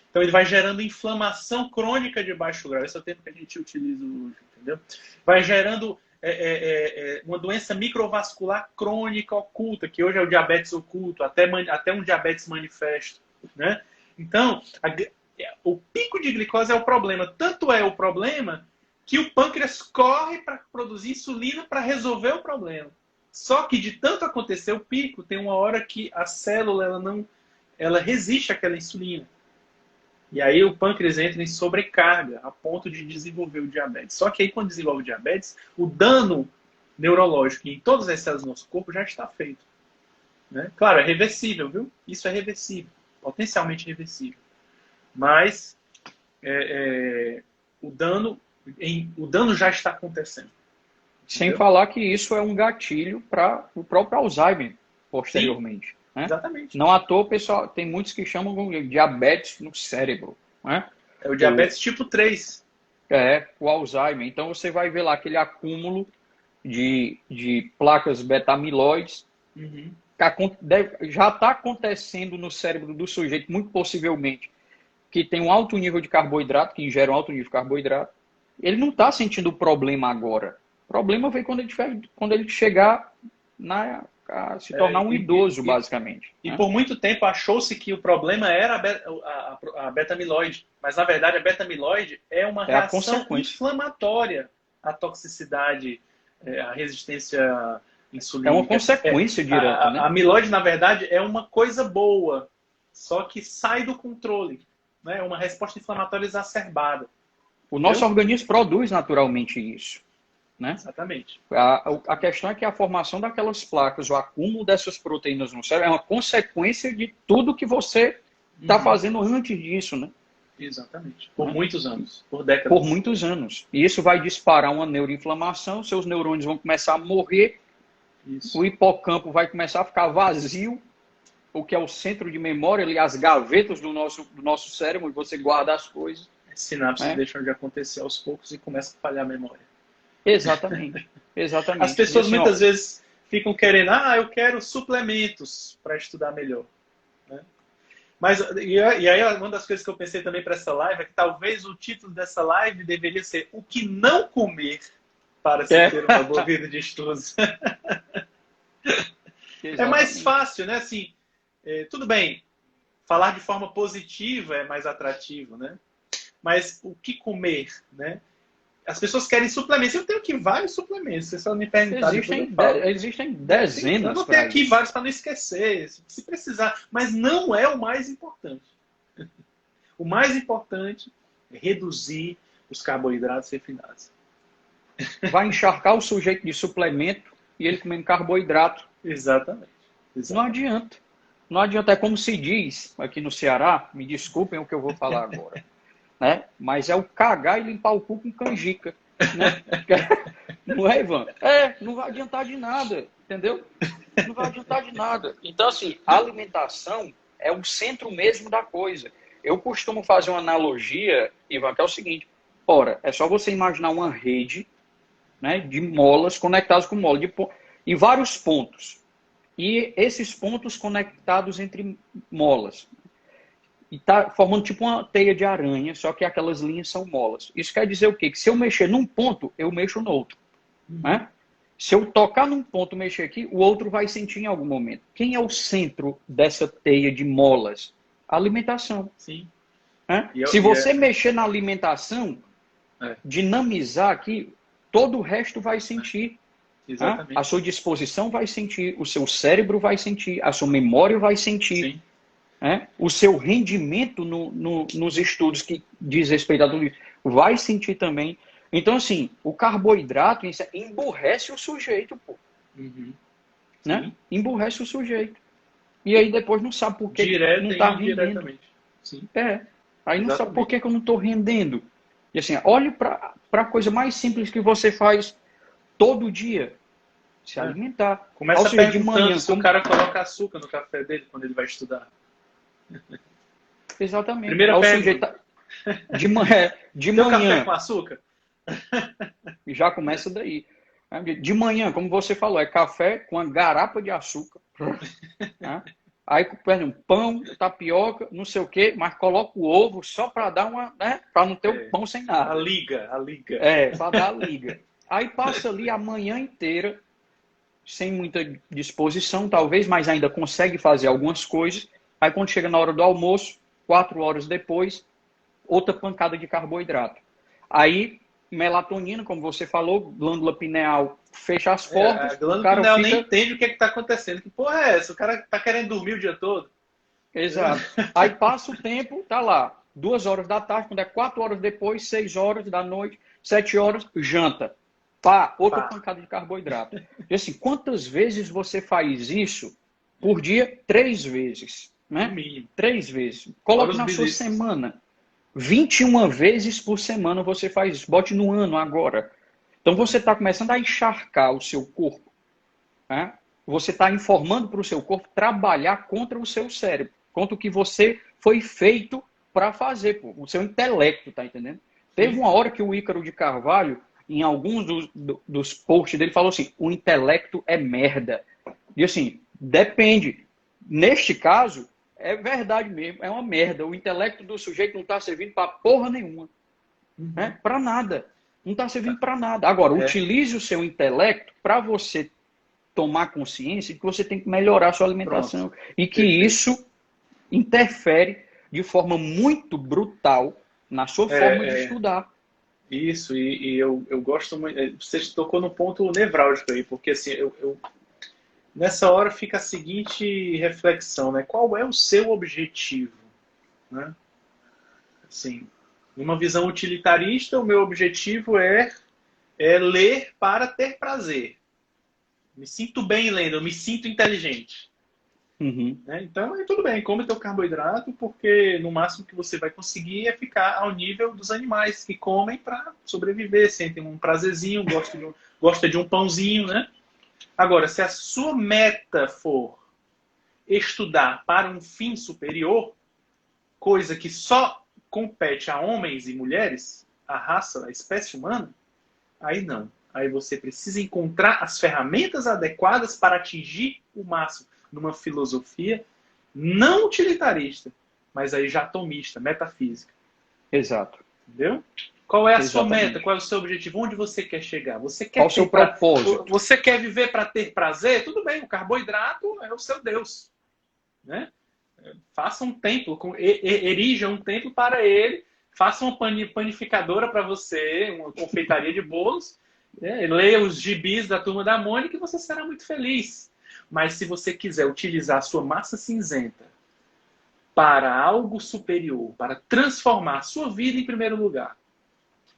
Então ele vai gerando inflamação crônica de baixo grau. Esse é o termo que a gente utiliza hoje, entendeu? Vai gerando uma doença microvascular crônica oculta, que hoje é o diabetes oculto, até um diabetes manifesto, né? Então, o pico de glicose é o problema. Tanto é o problema que o pâncreas corre para produzir insulina para resolver o problema. Só que de tanto acontecer o pico, tem uma hora que a célula ela resiste àquela insulina. E aí o pâncreas entra em sobrecarga, a ponto de desenvolver o diabetes. Só que aí quando desenvolve o diabetes, o dano neurológico em todas as células do nosso corpo já está feito. Né? Claro, é reversível, viu? Isso é reversível, potencialmente reversível. Mas o dano já está acontecendo. Sem falar que isso é um gatilho para o próprio Alzheimer posteriormente. Sim, né? Exatamente. Não à toa, pessoal, tem muitos que chamam de diabetes no cérebro. Né? É o diabetes tipo 3. O Alzheimer. Então você vai ver lá aquele acúmulo de placas beta-amiloides. Uhum. Já está acontecendo no cérebro do sujeito, muito possivelmente, que tem um alto nível de carboidrato, que ingere um alto nível de carboidrato. Ele não está sentindo o problema agora. O problema vem quando ele chegar a se tornar um idoso, basicamente. E né? por muito tempo achou-se que o problema era a beta-amiloide. Mas, na verdade, a beta-amiloide é uma reação inflamatória à toxicidade, à resistência insulínica. É uma consequência direta. Né? A amiloide, na verdade, é uma coisa boa, só que sai do controle. Né? É uma resposta inflamatória exacerbada. O nosso organismo produz naturalmente isso. Né? Exatamente. A questão é que a formação daquelas placas, o acúmulo dessas proteínas no cérebro é uma consequência de tudo que você está fazendo antes disso. Né? Exatamente. Por né? muitos anos, por décadas. Por muitos anos. E isso vai disparar uma neuroinflamação, seus neurônios vão começar a morrer, Isso. o hipocampo vai começar a ficar vazio, o que é o centro de memória, ali, as gavetas do nosso cérebro, onde você guarda as coisas. Sinapses Né? deixam de acontecer aos poucos e começa a falhar a memória. Exatamente. Exatamente. As pessoas assim, muitas vezes ficam querendo, eu quero suplementos para estudar melhor. Né? Mas, e aí, uma das coisas que eu pensei também para essa live é que talvez o título dessa live deveria ser O que não comer para se ter uma boa vida de estudos. É mais fácil, né? Assim, tudo bem, falar de forma positiva é mais atrativo, né? Mas o que comer, né? As pessoas querem suplementos. Eu tenho aqui vários suplementos. Você só me perguntar. Existem dezenas. Eu vou ter aqui vários para não esquecer, se precisar. Mas não é o mais importante. O mais importante é reduzir os carboidratos refinados. Vai encharcar o sujeito de suplemento e ele comendo carboidrato. Exatamente. Não adianta. Não adianta. É como se diz aqui no Ceará, me desculpem o que eu vou falar agora, né? Mas é o cagar e limpar o cu com canjica. Né? Não é, Ivan? Não vai adiantar de nada, entendeu? Não vai adiantar de nada. Então, assim, a alimentação é o centro mesmo da coisa. Eu costumo fazer uma analogia, Ivan, que é o seguinte. Ora, é só você imaginar uma rede, né, de molas conectadas com mola em vários pontos. E esses pontos conectados entre molas. E está formando tipo uma teia de aranha, só que aquelas linhas são molas. Isso quer dizer o quê? Que se eu mexer num ponto, eu mexo no outro. Né? Se eu tocar num ponto, mexer aqui, o outro vai sentir em algum momento. Quem é o centro dessa teia de molas? A alimentação. Sim. Né? Se você mexer na alimentação, dinamizar aqui, todo o resto vai sentir. Exatamente. A sua disposição vai sentir, o seu cérebro vai sentir, a sua memória vai sentir. Sim. O seu rendimento nos estudos que diz respeito a tudo isso vai sentir também. Então, assim, o carboidrato emburrece o sujeito, pô. Né? Emburrece o sujeito. E aí depois não sabe por que não está rendendo. Sim. Aí não sabe por que eu não estou rendendo. E assim, olhe para a coisa mais simples que você faz todo dia. Se alimentar. Começa a perguntando de manhã, se o cara coloca açúcar no café dele quando ele vai estudar. Exatamente. Primeira pergunta. De manhã. Café com açúcar? Já começa daí. De manhã, como você falou, é café com uma garapa de açúcar. Aí, pão, tapioca, não sei o quê, mas coloca o ovo só para dar uma, né? Para não ter o pão sem nada. A liga. Para dar a liga. Aí passa ali a manhã inteira, sem muita disposição, talvez, mas ainda consegue fazer algumas coisas. Aí quando chega na hora do almoço, 4 horas depois, outra pancada de carboidrato. Aí, melatonina, como você falou, glândula pineal fecha as portas. A glândula pineal nem entende o que está acontecendo. Que porra é essa? O cara está querendo dormir o dia todo. Exato. Aí passa o tempo, tá lá, 2 horas da tarde, quando é 4 horas depois, 6 horas da noite, 7 horas, janta. Outra pancada de carboidrato. E assim, quantas vezes você faz isso por dia? 3 vezes. Né? 3 vezes. Coloque na sua semana. 21 vezes por semana você faz isso. Bote no ano agora. Então você está começando a encharcar o seu corpo. Né? Você está informando para o seu corpo trabalhar contra o seu cérebro. Contra o que você foi feito para fazer. Pô. O seu intelecto, tá entendendo? Teve uma hora que o Ícaro de Carvalho, em alguns dos posts dele, falou assim, o intelecto é merda. E assim, depende. Neste caso, é verdade mesmo, é uma merda. O intelecto do sujeito não está servindo para porra nenhuma. Né? Para nada. Não está servindo para nada. Agora, utilize o seu intelecto para você tomar consciência de que você tem que melhorar a sua alimentação. E que isso interfere de forma muito brutal na sua forma de estudar. Isso, e eu gosto muito. Você tocou no ponto nevrálgico aí, porque assim, nessa hora fica a seguinte reflexão, né? Qual é o seu objetivo? Né? Assim, numa visão utilitarista, o meu objetivo é ler para ter prazer. Me sinto bem lendo, eu me sinto inteligente. Uhum. Né? Então, aí tudo bem, come teu carboidrato, porque no máximo que você vai conseguir é ficar ao nível dos animais que comem para sobreviver, sentem um prazerzinho, gosta de um pãozinho, né? Agora, se a sua meta for estudar para um fim superior, coisa que só compete a homens e mulheres, a raça, a espécie humana, aí não. Aí você precisa encontrar as ferramentas adequadas para atingir o máximo numa filosofia não utilitarista, mas aí já atomista, metafísica. Exato. Entendeu? Qual é a sua meta? Exatamente. Qual é o seu objetivo? Onde você quer chegar? Você Qual quer o seu ter propósito? Você quer viver para ter prazer? Tudo bem, o carboidrato é o seu Deus. Né? Faça um templo, erija um templo para ele, faça uma panificadora para você, uma confeitaria de bolos, né? Leia os gibis da Turma da Mônica e você será muito feliz. Mas se você quiser utilizar a sua massa cinzenta para algo superior, para transformar a sua vida em primeiro lugar,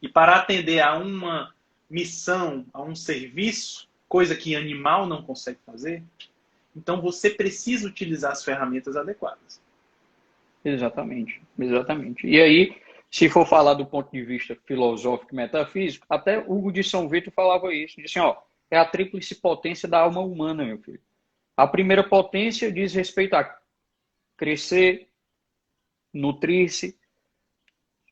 e para atender a uma missão, a um serviço, coisa que animal não consegue fazer, então você precisa utilizar as ferramentas adequadas. Exatamente, exatamente. E aí, se for falar do ponto de vista filosófico e metafísico, até Hugo de São Vito falava isso, disse assim, ó, é a tríplice potência da alma humana, meu filho. A primeira potência diz respeito a crescer, nutrir-se,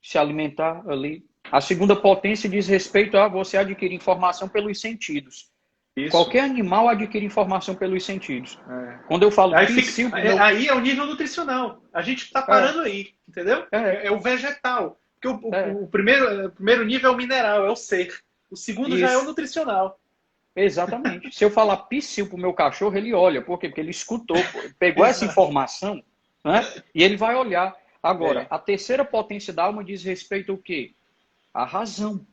se alimentar ali. A segunda potência diz respeito a você adquirir informação pelos sentidos. Isso. Qualquer animal adquire informação pelos sentidos. É. Quando eu falo Aí, psil pro meu... aí é o nível nutricional. A gente está parando aí, entendeu? É, É o vegetal. Porque é, o primeiro nível é o mineral, é o ser. O segundo já é o isso. nutricional. Exatamente. Se eu falar psil pro meu cachorro, ele olha. Por quê? Porque ele escutou, pô. Ele pegou essa Exato. informação, né? E ele vai olhar. Agora, É. a terceira potência da alma diz respeito ao quê? A razão,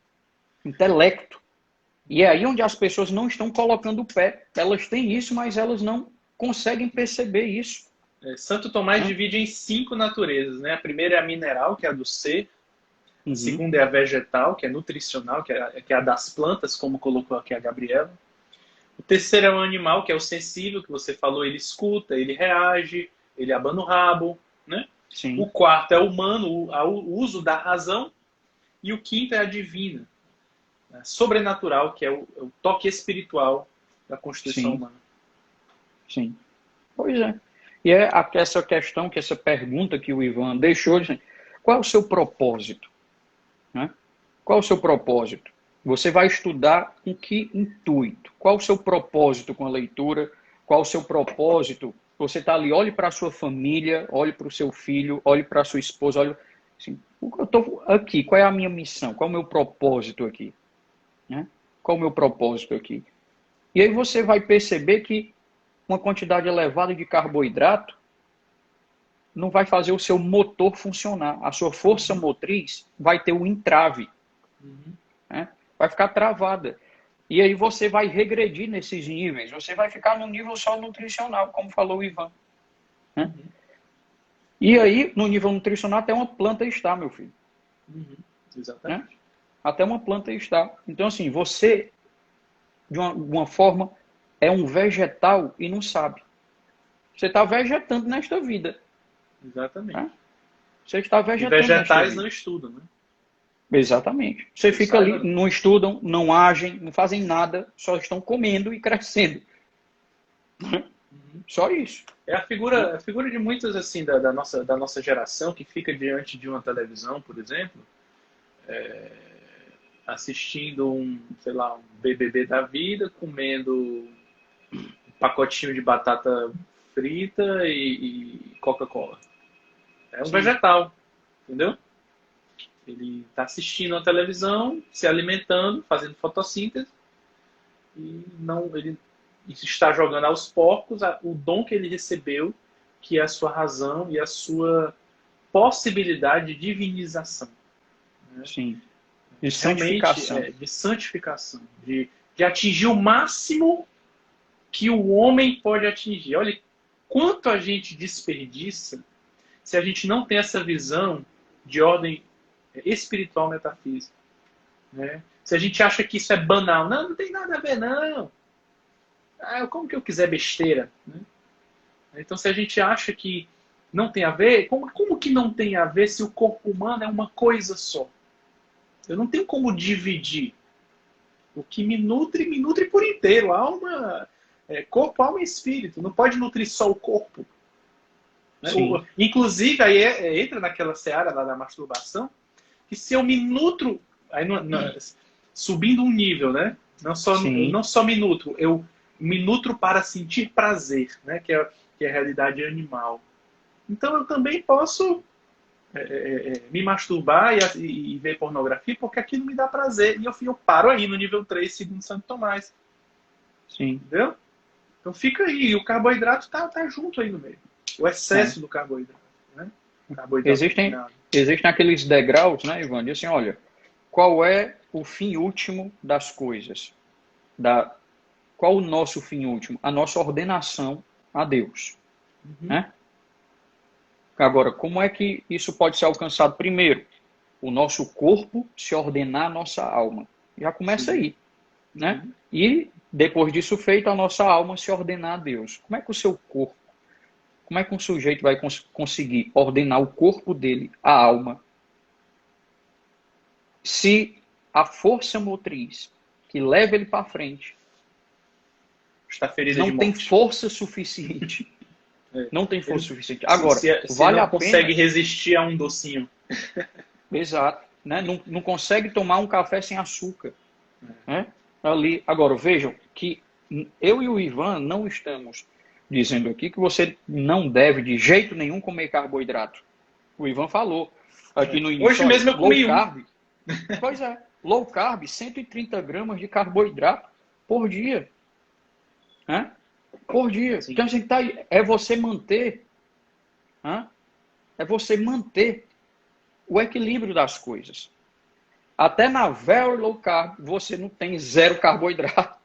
intelecto. E é aí onde as pessoas não estão colocando o pé. Elas têm isso, mas elas não conseguem perceber isso. Santo Tomás Né? divide em 5 naturezas, né? A primeira é a mineral, que é a do ser. A Uhum. segunda é a vegetal, que é nutricional, que é a das plantas, como colocou aqui a Gabriela. O terceiro é o animal, que é o sensível, que você falou, ele escuta, ele reage, ele abana o rabo, né? O Sim, quarto é o humano, o uso da razão. E o quinto é a divina, né? Sobrenatural, que é o toque espiritual da constituição sim, humana. sim. Pois é. E é essa questão, que essa pergunta que o Ivan deixou, assim, qual é o seu propósito? Né? Qual é o seu propósito? Você vai estudar com que intuito? Qual é o seu propósito com a leitura? Qual é o seu propósito? Você está ali, olhe para a sua família, olhe para o seu filho, olhe para a sua esposa, olhe assim, eu estou aqui, qual é a minha missão? Qual é o meu propósito aqui? Né? Qual é o meu propósito aqui? E aí você vai perceber que uma quantidade elevada de carboidrato não vai fazer o seu motor funcionar. A sua força motriz vai ter um entrave. Uhum. Né? Vai ficar travada. E aí você vai regredir nesses níveis. Você vai ficar no nível só nutricional, como falou o Ivan. Né? Uhum. E aí, no nível nutricional, até uma planta está, meu filho. Uhum. Né? Exatamente. Até uma planta está. Então, assim, você, de uma forma, é um vegetal e não sabe. Você está vegetando nesta vida. Exatamente. Né? Você está E vegetando nesta vegetais não vida. estudam, né? Exatamente. Você Que eu fica ali, saiba, não. não estudam, não agem, não fazem nada, só estão comendo e crescendo. Uhum. Só isso. É Né? a figura de muitos assim da nossa geração que fica diante de uma televisão, por exemplo, assistindo sei lá, um BBB da vida, comendo um pacotinho de batata frita e Coca-Cola. É um Sim. vegetal, entendeu? Ele está assistindo a televisão, se alimentando, fazendo fotossíntese e não ele está jogando aos porcos o dom que ele recebeu, que é a sua razão e a sua possibilidade de divinização, né? Sim. De Realmente santificação. de santificação, de atingir o máximo que o homem pode atingir. Olha quanto a gente desperdiça se a gente não tem essa visão de ordem espiritual metafísica, né? Se a gente acha que isso é banal, não tem nada a ver, não. Ah, como que eu quiser besteira, né? Então, se a gente acha que não tem a ver, como que não tem a ver se o corpo humano é uma coisa só? Eu não tenho como dividir. O que me nutre por inteiro. Alma, corpo, alma e espírito. Não pode nutrir só o corpo. Né? Inclusive, aí entra naquela seara lá da masturbação, que se eu me nutro, aí subindo um nível, né? Não só me nutro, eu me nutro para sentir prazer, né? Que é a realidade animal. Então eu também posso me masturbar e ver pornografia porque aquilo me dá prazer. E eu paro aí no nível 3, segundo Santo Tomás. Sim. Entendeu? Então fica aí. E o carboidrato tá junto aí no meio. O excesso do carboidrato. Né? Existem aqueles degraus, né, Ivan? Diz assim, olha, qual é o fim último das coisas? Qual o nosso fim último? A nossa ordenação a Deus. Né? Agora, como é que isso pode ser alcançado? Primeiro, o nosso corpo se ordenar à nossa alma. Já começa aí. Né? E, depois disso feito, a nossa alma se ordenar a Deus. Como é que o seu corpo, como é que um sujeito vai conseguir ordenar o corpo dele à alma se a força motriz que leva ele para frente está ferida não de tem morte. Força suficiente? Não tem força suficiente. Agora, vale não a pena... consegue resistir a um docinho. Exato. Né? Não consegue tomar um café sem açúcar. Né? Ali. Agora, vejam que eu e o Ivan não estamos dizendo aqui que você não deve de jeito nenhum comer carboidrato. O Ivan falou aqui no início. Hoje mesmo eu comi low carb. Pois é, low carb, 130 gramas de carboidrato por dia. Né? Por dia. Sim. Então, assim, é você manter, é você manter o equilíbrio das coisas. Até na very low carb, você não tem zero carboidrato.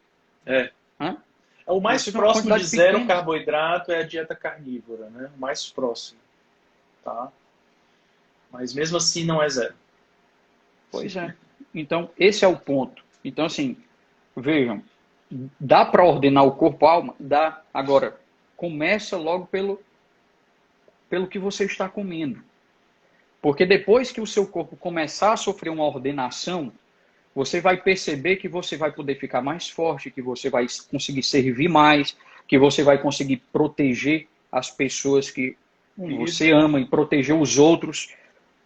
O mais próximo de zero carboidrato é a dieta carnívora, né? O mais próximo. Tá? Mas mesmo assim não é zero. Pois é. Então, esse é o ponto. Então, assim, vejam, dá para ordenar o corpo-alma? Dá. Agora, começa logo pelo que você está comendo. Porque depois que o seu corpo começar a sofrer uma ordenação, você vai perceber que você vai poder ficar mais forte, que você vai conseguir servir mais, que você vai conseguir proteger as pessoas que você ama e proteger os outros.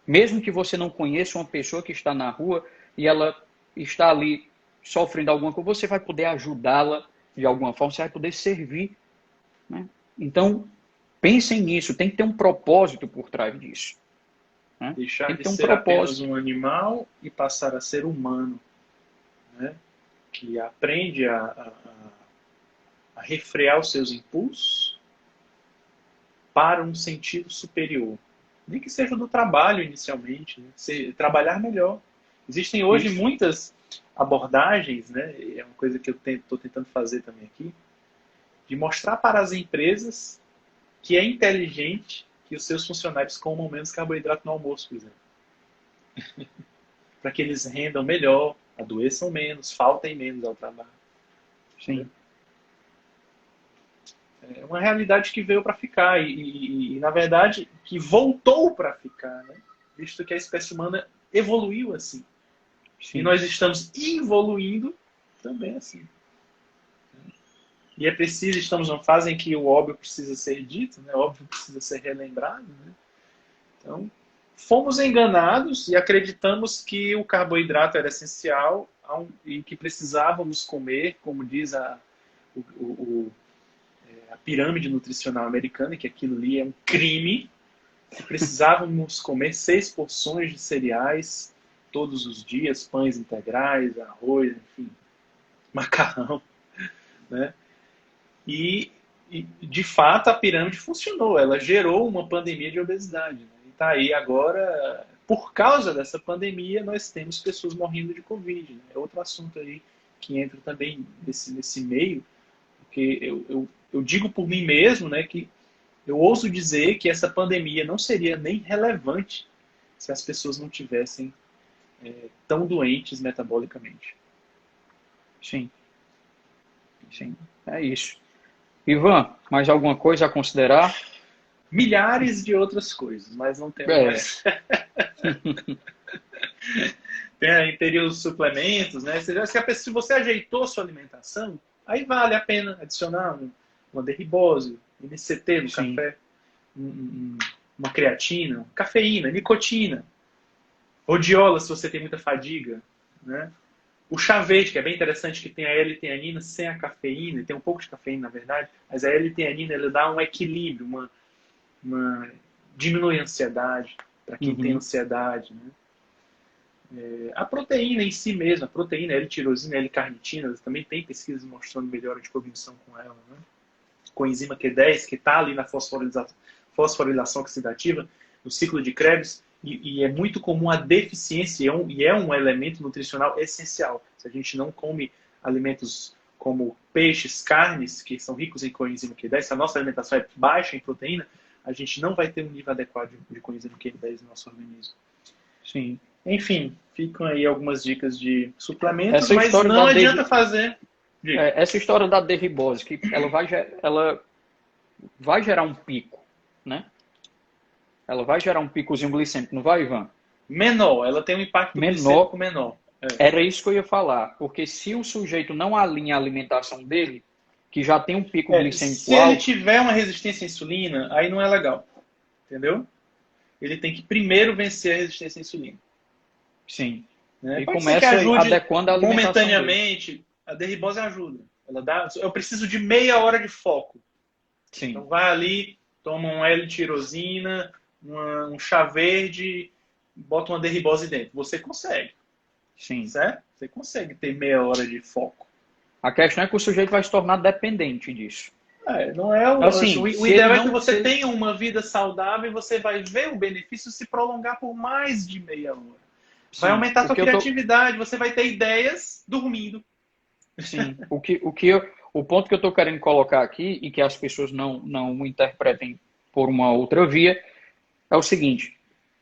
Mesmo que você não conheça uma pessoa que está na rua e ela está ali sofrendo alguma coisa, você vai poder ajudá-la de alguma forma, você vai poder servir. Né? Então, pensem nisso, tem que ter um propósito por trás disso. Né? Deixar de ser apenas um animal e passar a ser humano. Né? Que aprende a refrear os seus impulsos para um sentido superior. Nem que seja do trabalho inicialmente, né? Trabalhar melhor. Existem hoje muitas abordagens, né? É uma coisa que eu estou tentando fazer também aqui, de mostrar para as empresas que é inteligente que os seus funcionários comam menos carboidrato no almoço, por exemplo. Para que eles rendam melhor, adoeçam menos, faltem menos ao trabalho. Sim. É uma realidade que veio para ficar e, na verdade, que voltou para ficar, né? Visto que a espécie humana evoluiu assim. Sim. E nós estamos evoluindo também assim. E é preciso, estamos numa fase em que o óbvio precisa ser dito, né? O óbvio precisa ser relembrado. Né? Então, fomos enganados e acreditamos que o carboidrato era essencial e que precisávamos comer, como diz a pirâmide nutricional americana, que aquilo ali é um crime, que precisávamos comer 6 porções de cereais todos os dias, pães integrais, arroz, enfim, macarrão, né? E, de fato, a pirâmide funcionou. Ela gerou uma pandemia de obesidade. Né? E está aí agora, por causa dessa pandemia, nós temos pessoas morrendo de Covid. Né? É outro assunto aí que entra também nesse meio, porque eu digo por mim mesmo, né, que eu ouso dizer que essa pandemia não seria nem relevante se as pessoas não tivessem tão doentes metabolicamente. Sim. Sim, é isso. Ivan, mais alguma coisa a considerar? Milhares de outras coisas, mas não tem É, mais. Tem aí, teria os suplementos, né? Se você ajeitou sua alimentação, aí vale a pena adicionar uma derribose, MCT no sim. café, uma creatina, cafeína, nicotina, rhodiola se você tem muita fadiga, né? O chá verde, que é bem interessante, que tem a L-teanina sem a cafeína, tem um pouco de cafeína, na verdade, mas a L-teanina ela dá um equilíbrio, diminui a ansiedade, para quem tem Uhum. ansiedade, né? A proteína em si mesma, a proteína L-tirosina, L-carnitina, também tem pesquisas mostrando melhora de cognição com ela, né? Coenzima Q10, que está ali na fosforilação oxidativa, no ciclo de Krebs, e é muito comum a deficiência, e é um elemento nutricional essencial. Se a gente não come alimentos como peixes, carnes, que são ricos em coenzima Q10, se a nossa alimentação é baixa em proteína, a gente não vai ter um nível adequado de coenzima Q10 no nosso organismo. Sim. Enfim, ficam aí algumas dicas de suplementos, Essa mas história não da adianta fazer. Diga. essa história da derribose, que ela vai gerar um pico, né? Ela vai gerar um picozinho glicêmico, não vai, Ivan? Menor, ela tem um impacto glicêmico Menor. menor. Era isso que eu ia falar, porque se o sujeito não alinha a alimentação dele, que já tem um pico Se glicêmico ele alto, tiver uma resistência à insulina, aí não é legal. Entendeu? Ele tem que primeiro vencer a resistência à insulina. sim, Né? e Pode ser que começa ajude adequando a alimentação dele. momentaneamente. A derribose ajuda. Ela dá, eu preciso de meia hora de foco. Então Sim, vai ali, toma um L-tirosina, um chá verde, bota uma derribose dentro. Você consegue, sim. certo? Você consegue ter meia hora de foco. A questão é que o sujeito vai se tornar dependente disso. Não é Assim, o se ele ideal é que não. você tenha uma vida saudável e você vai ver o benefício se prolongar por mais de meia hora. Vai Sim, aumentar a o sua que eu tô. criatividade, você vai ter ideias dormindo. Sim, o ponto que eu estou querendo colocar aqui e que as pessoas não interpretem por uma outra via é o seguinte: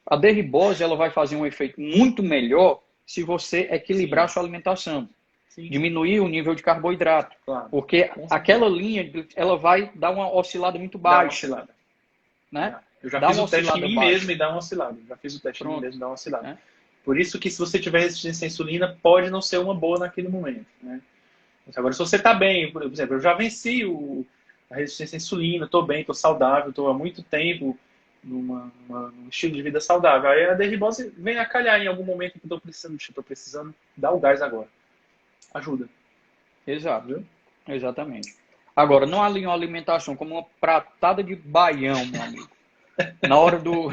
a derribose ela vai fazer um efeito muito melhor se você equilibrar a Sim, sua alimentação, sim, sim. diminuir o nível de carboidrato, Claro, porque com certeza. aquela linha ela vai dar uma oscilada muito Dá uma baixa, oscilada. né? Dá. Eu já Dá fiz uma o teste em oscilada mim mesmo baixa. e dá uma oscilada. Já fiz o teste em mim Pronto, mesmo e dá uma oscilada. né? Por isso que se você tiver resistência à insulina, pode não ser uma boa naquele momento. Né? Agora, se você está bem, por exemplo, eu já venci a resistência à insulina, estou bem, estou saudável, estou há muito tempo num estilo de vida saudável. Aí a derribose vem a calhar em algum momento que estou precisando dar o gás agora. Ajuda, Exato, viu? exatamente. Agora, não alinham a alimentação como uma pratada de baião, meu amigo. Na hora do,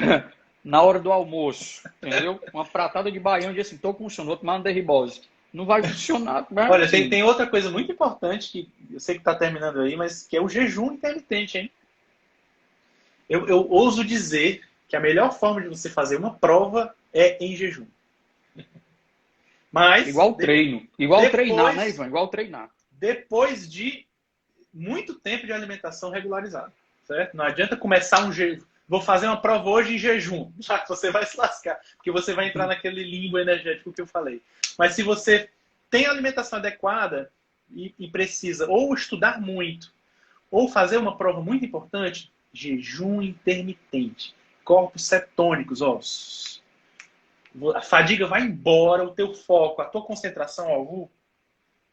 na hora do almoço, entendeu? Uma pratada de baião de assim, tô com sono, vou tomar uma derribose. Não vai funcionar, né? Olha, Assim, tem outra coisa muito importante que eu sei que está terminando aí, mas que é o jejum intermitente, hein? Eu ouso dizer que a melhor forma de você fazer uma prova é em jejum. Mas, igual treino. Igual treinar, né, depois, Ivan? Igual treinar. depois de muito tempo de alimentação regularizada, certo? Não adianta começar um jejum. Vou fazer uma prova hoje em jejum. Já que você vai se lascar, porque você vai entrar naquele limbo energético que eu falei. Mas se você tem a alimentação adequada e precisa ou estudar muito, ou fazer uma prova muito importante, jejum intermitente. Corpos cetônicos, ó. A fadiga vai embora, o teu foco, a tua concentração, ó,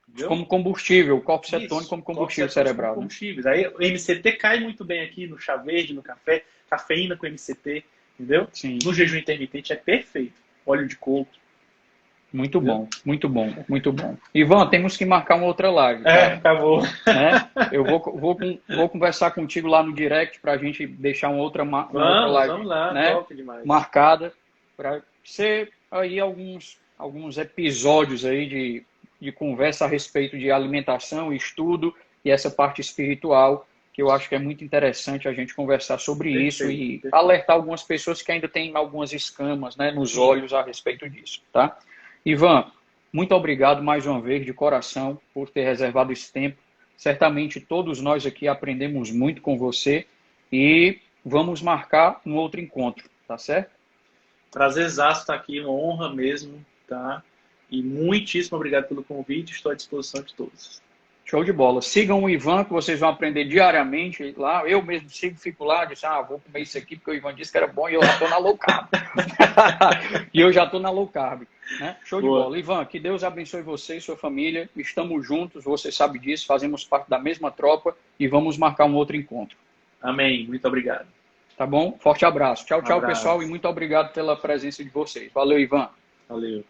entendeu? Como combustível, o corpo cetônico Isso, como corpos combustível cetônicos como cerebral, né? combustíveis. Aí o MCT cai muito bem aqui no chá verde, no café, cafeína com MCT, entendeu? Sim. No jejum intermitente é perfeito. Óleo de coco, Muito entendeu? bom, muito bom, muito bom. Ivan, temos que marcar uma outra live, cara. Acabou. Né? Eu vou conversar contigo lá no direct para a gente deixar uma outra Vamos live, lá, né, top demais. marcada para ser aí alguns episódios aí de conversa a respeito de alimentação, estudo e essa parte espiritual que eu acho que é muito interessante a gente conversar sobre isso Perfeito, e perfeito. alertar algumas pessoas que ainda têm algumas escamas, né, nos Sim, olhos a respeito disso, tá? Ivan, muito obrigado mais uma vez de coração por ter reservado esse tempo. Certamente todos nós aqui aprendemos muito com você e vamos marcar um outro encontro, tá certo? prazerzaço estar aqui, uma honra mesmo, tá? E muitíssimo obrigado pelo convite, estou à disposição de todos. Show de bola. Sigam o Ivan, que vocês vão aprender diariamente lá. Eu mesmo sigo, fico lá, disse, vou comer isso aqui, porque o Ivan disse que era bom e eu já estou na low carb. E eu já estou na low carb. Né? Show de bola. Ivan, que Deus abençoe você e sua família. Estamos juntos, você sabe disso, fazemos parte da mesma tropa e vamos marcar um outro encontro. Amém. Muito obrigado. Tá bom? Forte abraço. Tchau, tchau, pessoal, e muito obrigado pela presença de vocês. Valeu, Ivan. Valeu.